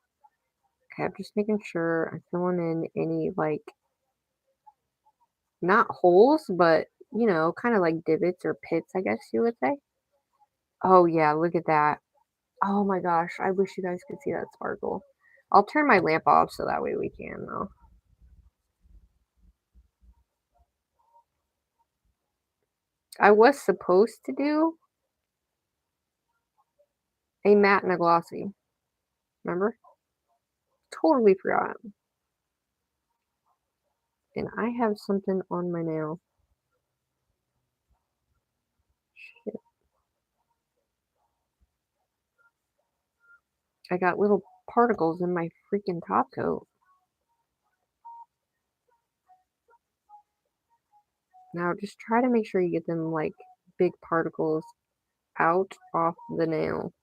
Okay, I'm just making sure I'm filling in any, like, not holes, but, you know, kind of like divots or pits, I guess you would say. Oh, yeah, look at that. Oh my gosh, I wish you guys could see that sparkle. I'll turn my lamp off so that way we can, though. I was supposed to do a matte and a glossy. Remember? Totally forgot. And I have something on my nail. Shit. I got little particles in my freaking top coat. Now just try to make sure you get them like big particles out off the nail.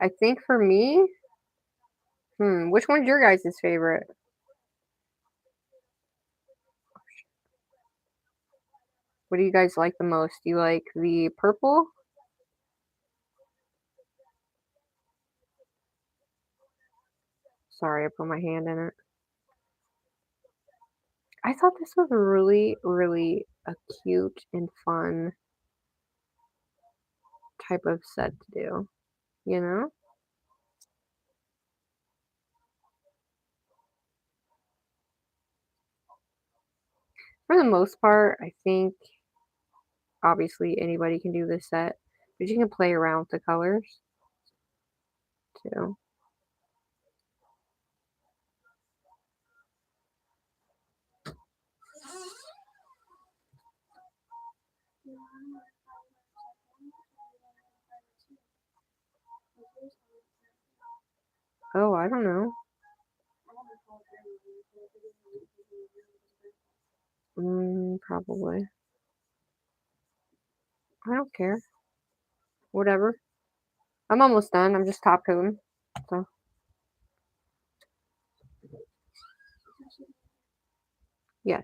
I think for me, which one's your guys' favorite? What do you guys like the most? Do you like the purple? Sorry, I put my hand in it. I thought this was really, really a cute and fun type of set to do, you know? For the most part, I think obviously anybody can do this set, but you can play around with the colors too. Oh, I don't know. Probably. I don't care. Whatever. I'm almost done. I'm just top coating. So, yes.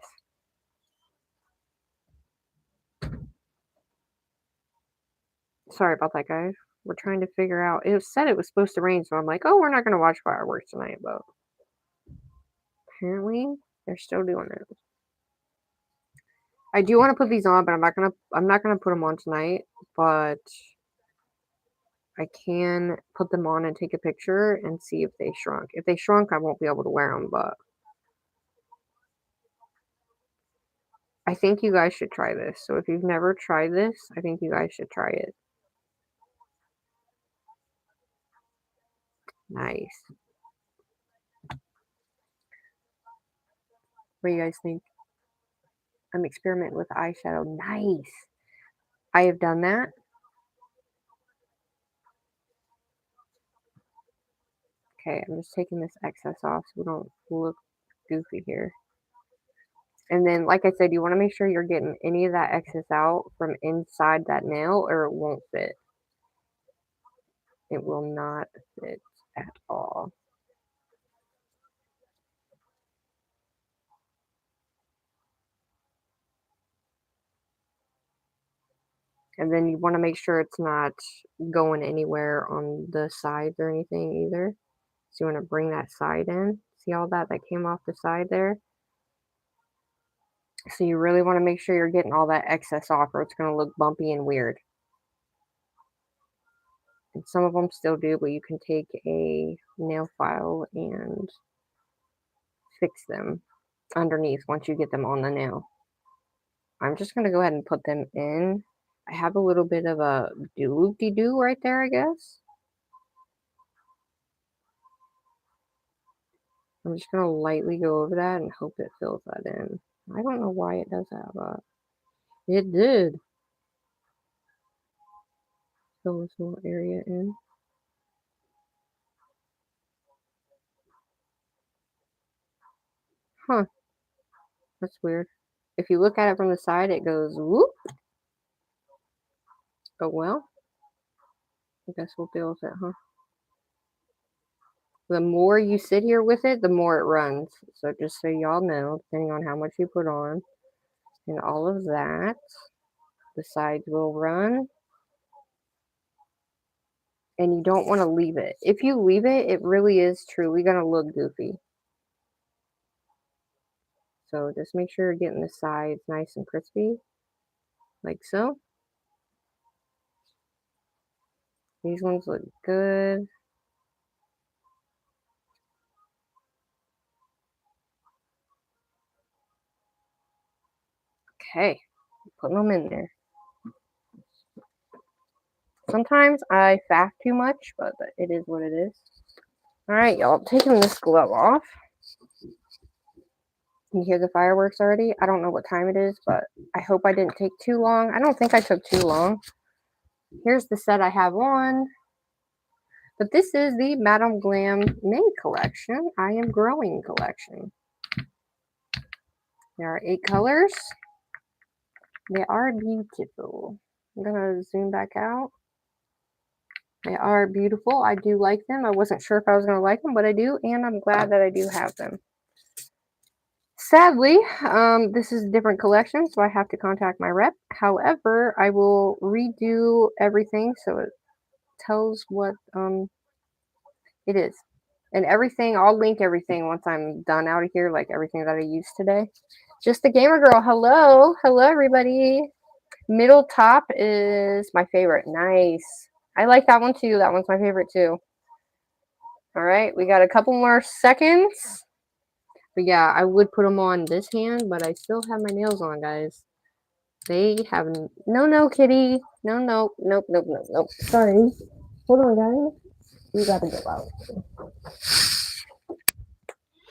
Sorry about that, guys. We're trying to figure out. It said it was supposed to rain, so I'm like, oh, we're not going to watch fireworks tonight, but apparently they're still doing it. I do want to put these on, but I'm not gonna put them on tonight, but I can put them on and take a picture and see if they shrunk. If they shrunk, I won't be able to wear them, but I think you guys should try this. So if you've never tried this, I think you guys should try it. Nice. What do you guys think? I'm experimenting with eyeshadow. Nice. I have done that. Okay, I'm just taking this excess off so we don't look goofy here. And then, like I said, you want to make sure you're getting any of that excess out from inside that nail or it won't fit. It will not fit at all. And then you want to make sure it's not going anywhere on the sides or anything either. So you want to bring that side in. See all that came off the side there? So you really want to make sure you're getting all that excess off or it's going to look bumpy and weird. And some of them still do, but you can take a nail file and fix them underneath once you get them on the nail. I'm just going to go ahead and put them in. I have a little bit of a doop-de-doo right there, I guess. I'm just going to lightly go over that and hope it fills that in. I don't know why it does that, but it did. Fill this little area in. Huh. That's weird. If you look at it from the side, it goes whoop. Oh well. I guess we'll deal with it, huh? The more you sit here with it, the more it runs. So just so y'all know, depending on how much you put on and all of that, the sides will run. And you don't want to leave it. If you leave it, it really is truly going to look goofy. So just make sure you're getting the sides nice and crispy, like so. These ones look good. Okay, putting them in there. Sometimes I faff too much, but it is what it is. All right, y'all, taking this glove off. You hear the fireworks already? I don't know what time it is, but I hope I didn't take too long. I don't think I took too long. Here's the set I have on. But this is the Madame Glam May collection. I Am Growing collection. There are 8 colors. They are beautiful. I'm going to zoom back out. They are beautiful. I do like them. I wasn't sure if I was going to like them, but I do, and I'm glad that I do have them. Sadly, this is a different collection, so I have to contact my rep. However, I will redo everything so it tells what it is. And everything, I'll link everything once I'm done out of here, like everything that I used today. Just the Gamer Girl. Hello. Hello, everybody. Middle top is my favorite. Nice. I like that one too. That one's my favorite too. All right. We got a couple more seconds. But yeah, I would put them on this hand, but I still have my nails on, guys. They have no, kitty. No, nope. Sorry. Hold on, guys. You gotta go out.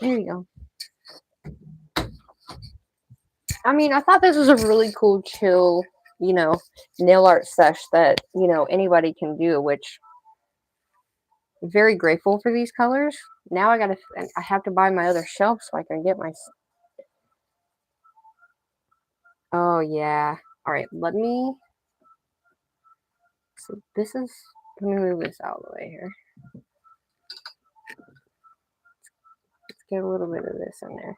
There you go. I mean, I thought this was a really cool, chill, nail art sesh that, anybody can do, which I'm very grateful for these colors. Now I have to buy my other shelf so I can get my, oh yeah. All right, let me move this out of the way here. Let's get a little bit of this in there.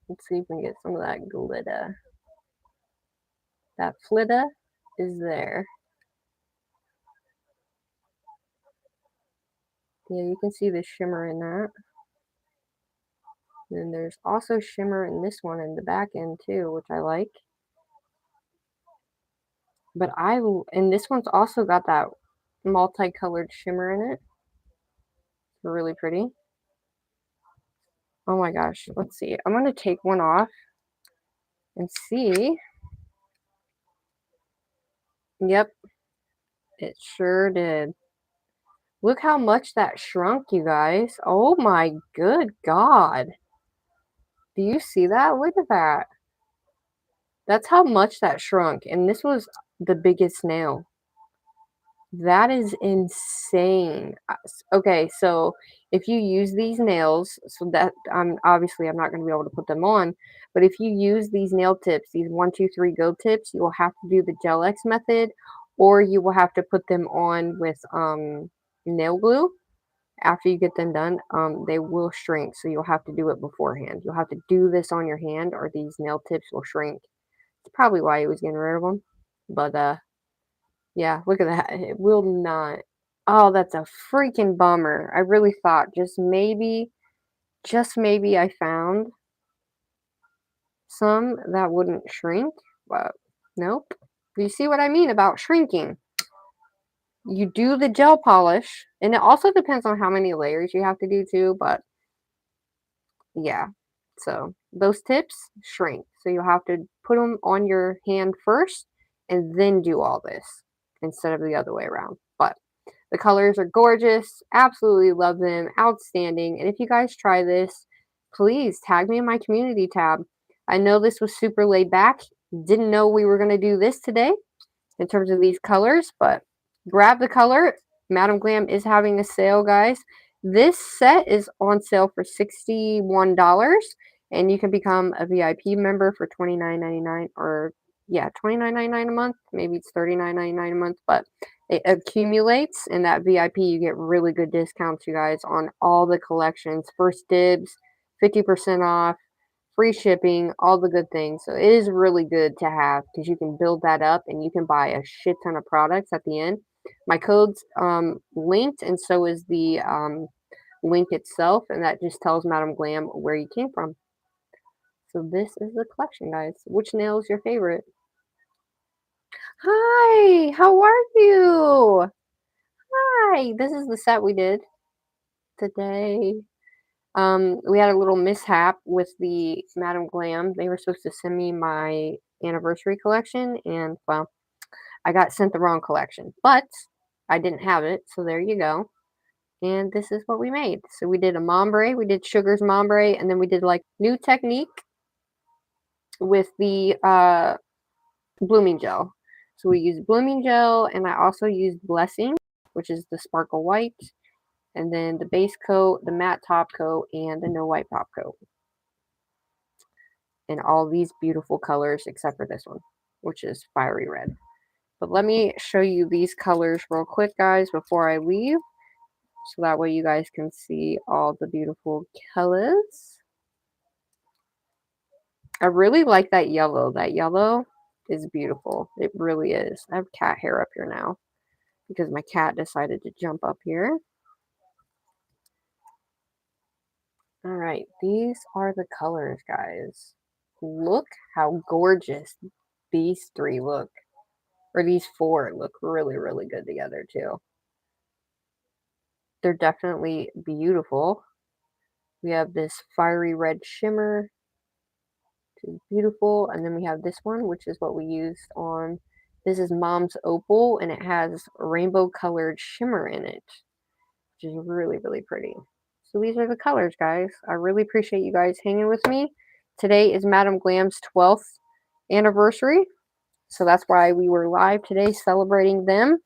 Let's see if we can get some of that glitter. That flitter is there. Yeah, you can see the shimmer in that. And then there's also shimmer in this one in the back end too, which I like. But and this one's also got that multicolored shimmer in it. It's really pretty. Oh my gosh, let's see. I'm going to take one off and see. Yep, it sure did. Look how much that shrunk, you guys. Oh my good God. Do you see that? Look at that. That's how much that shrunk. And this was the biggest nail. That is insane. Okay, so if you use these nails, so that obviously I'm not going to be able to put them on, but if you use these nail tips, these 1, 2, 3 go tips, you will have to do the Gel X method, or you will have to put them on with nail glue. After you get them done, they will shrink, so you'll have to do it beforehand. You'll have to do this on your hand, or these nail tips will shrink. It's probably why he was getting rid of them, but yeah, look at that. It will not. Oh, that's a freaking bummer. I really thought just maybe I found some that wouldn't shrink, but nope. You see what I mean about shrinking? You do the gel polish, and it also depends on how many layers you have to do too, but yeah. So those tips shrink. So you'll have to put them on your hand first and then do all this instead of the other way around. But the colors are gorgeous. Absolutely love them. Outstanding. And if you guys try this, please tag me in my community tab. I know this was super laid back. Didn't know we were going to do this today in terms of these colors, but grab the color. Madame Glam is having a sale, guys. This set is on sale for $61, and you can become a VIP member for $29.99, or yeah, $29.99 a month. Maybe it's $39.99 a month, but it accumulates. In that VIP, you get really good discounts, you guys, on all the collections. First dibs, 50% off, free shipping, all the good things. So it is really good to have because you can build that up and you can buy a shit ton of products at the end. My code's linked, and so is the link itself, and that just tells Madame Glam where you came from. So this is the collection, guys. Which nail is your favorite? Hi, how are you? Hi! This is the set we did today. We had a little mishap with the Madam Glam. They were supposed to send me my anniversary collection, and well, I got sent the wrong collection, but I didn't have it, so there you go. And this is what we made. So we did a Ombre, we did Sugar's Ombre, and then we did like new technique with the blooming gel. So we used blooming gel, and I also used Blessing, which is the sparkle white, and then the base coat, the matte top coat, and the no white top coat. And all these beautiful colors except for this one, which is fiery red. But let me show you these colors real quick, guys, before I leave. So that way you guys can see all the beautiful colors. I really like that yellow. That yellow is beautiful. It really is. I have cat hair up here now because my cat decided to jump up here. All right, these are the colors, guys. Look how gorgeous these three look. Or these four look really, really good together, too. They're definitely beautiful. We have this fiery red shimmer, which is beautiful. And then we have this one, which is what we used on. This is Mom's Opal, and it has rainbow colored shimmer in it, which is really, really pretty. So these are the colors, guys. I really appreciate you guys hanging with me. Today is Madam Glam's 12th anniversary. So that's why we were live today celebrating them.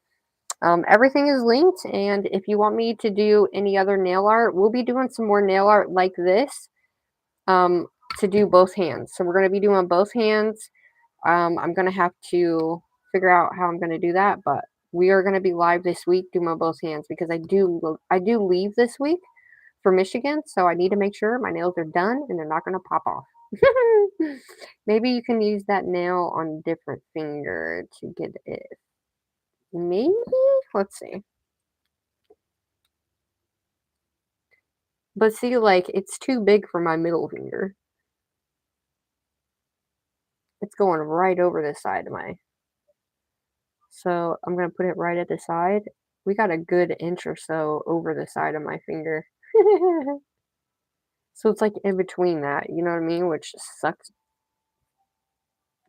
Everything is linked, and if you want me to do any other nail art, we'll be doing some more nail art like this to do both hands. So we're going to be doing both hands. I'm going to have to figure out how I'm going to do that, but we are going to be live this week doing both hands because I do leave this week for Michigan, so I need to make sure my nails are done and they're not going to pop off. Maybe you can use that nail on a different finger to get it. Maybe? Let's see. But see, like, it's too big for my middle finger. It's going right over the side of my. So I'm going to put it right at the side. We got a good inch or so over the side of my finger. So it's like in between that, you know what I mean? Which sucks.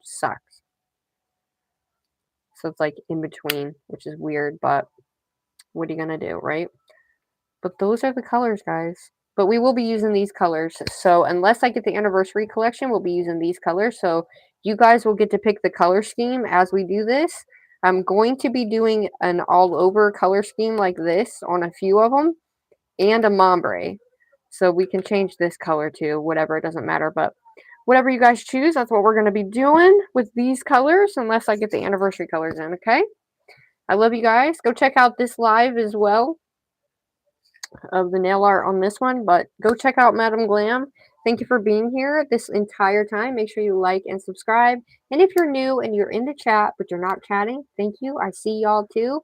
Sucks. So it's like in between, which is weird, but what are you going to do, right? But those are the colors, guys. But we will be using these colors. So unless I get the anniversary collection, we'll be using these colors. So you guys will get to pick the color scheme as we do this. I'm going to be doing an all-over color scheme like this on a few of them. And a Ombre. So we can change this color to whatever. It doesn't matter. But whatever you guys choose, that's what we're going to be doing with these colors. Unless I get the anniversary colors in, okay? I love you guys. Go check out this live as well of the nail art on this one, but go check out Madam Glam. Thank you for being here this entire time. Make sure you like and subscribe. And if you're new and you're in the chat, but you're not chatting, thank you. I see y'all too.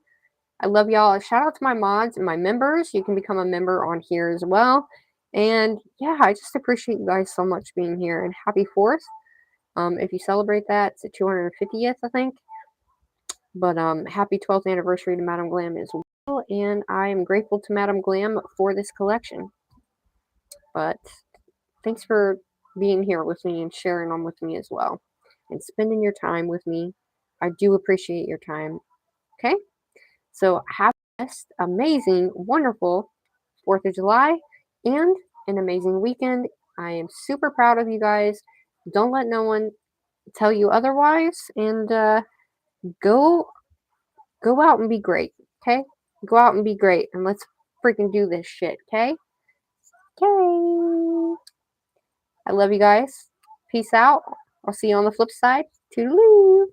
I love y'all. Shout out to my mods and my members. You can become a member on here as well. And yeah, I just appreciate you guys so much being here. And happy 4th. If you celebrate that, it's the 250th, I think. But happy 12th anniversary to Madam Glam as well. And I am grateful to Madam Glam for this collection. But thanks for being here with me and sharing them with me as well. And spending your time with me. I do appreciate your time. Okay? So have a best, amazing, wonderful 4th of July and an amazing weekend. I am super proud of you guys. Don't let no one tell you otherwise. And go out and be great. Okay? Go out and be great. And let's freaking do this shit. Okay? Okay. I love you guys. Peace out. I'll see you on the flip side. Toodaloo.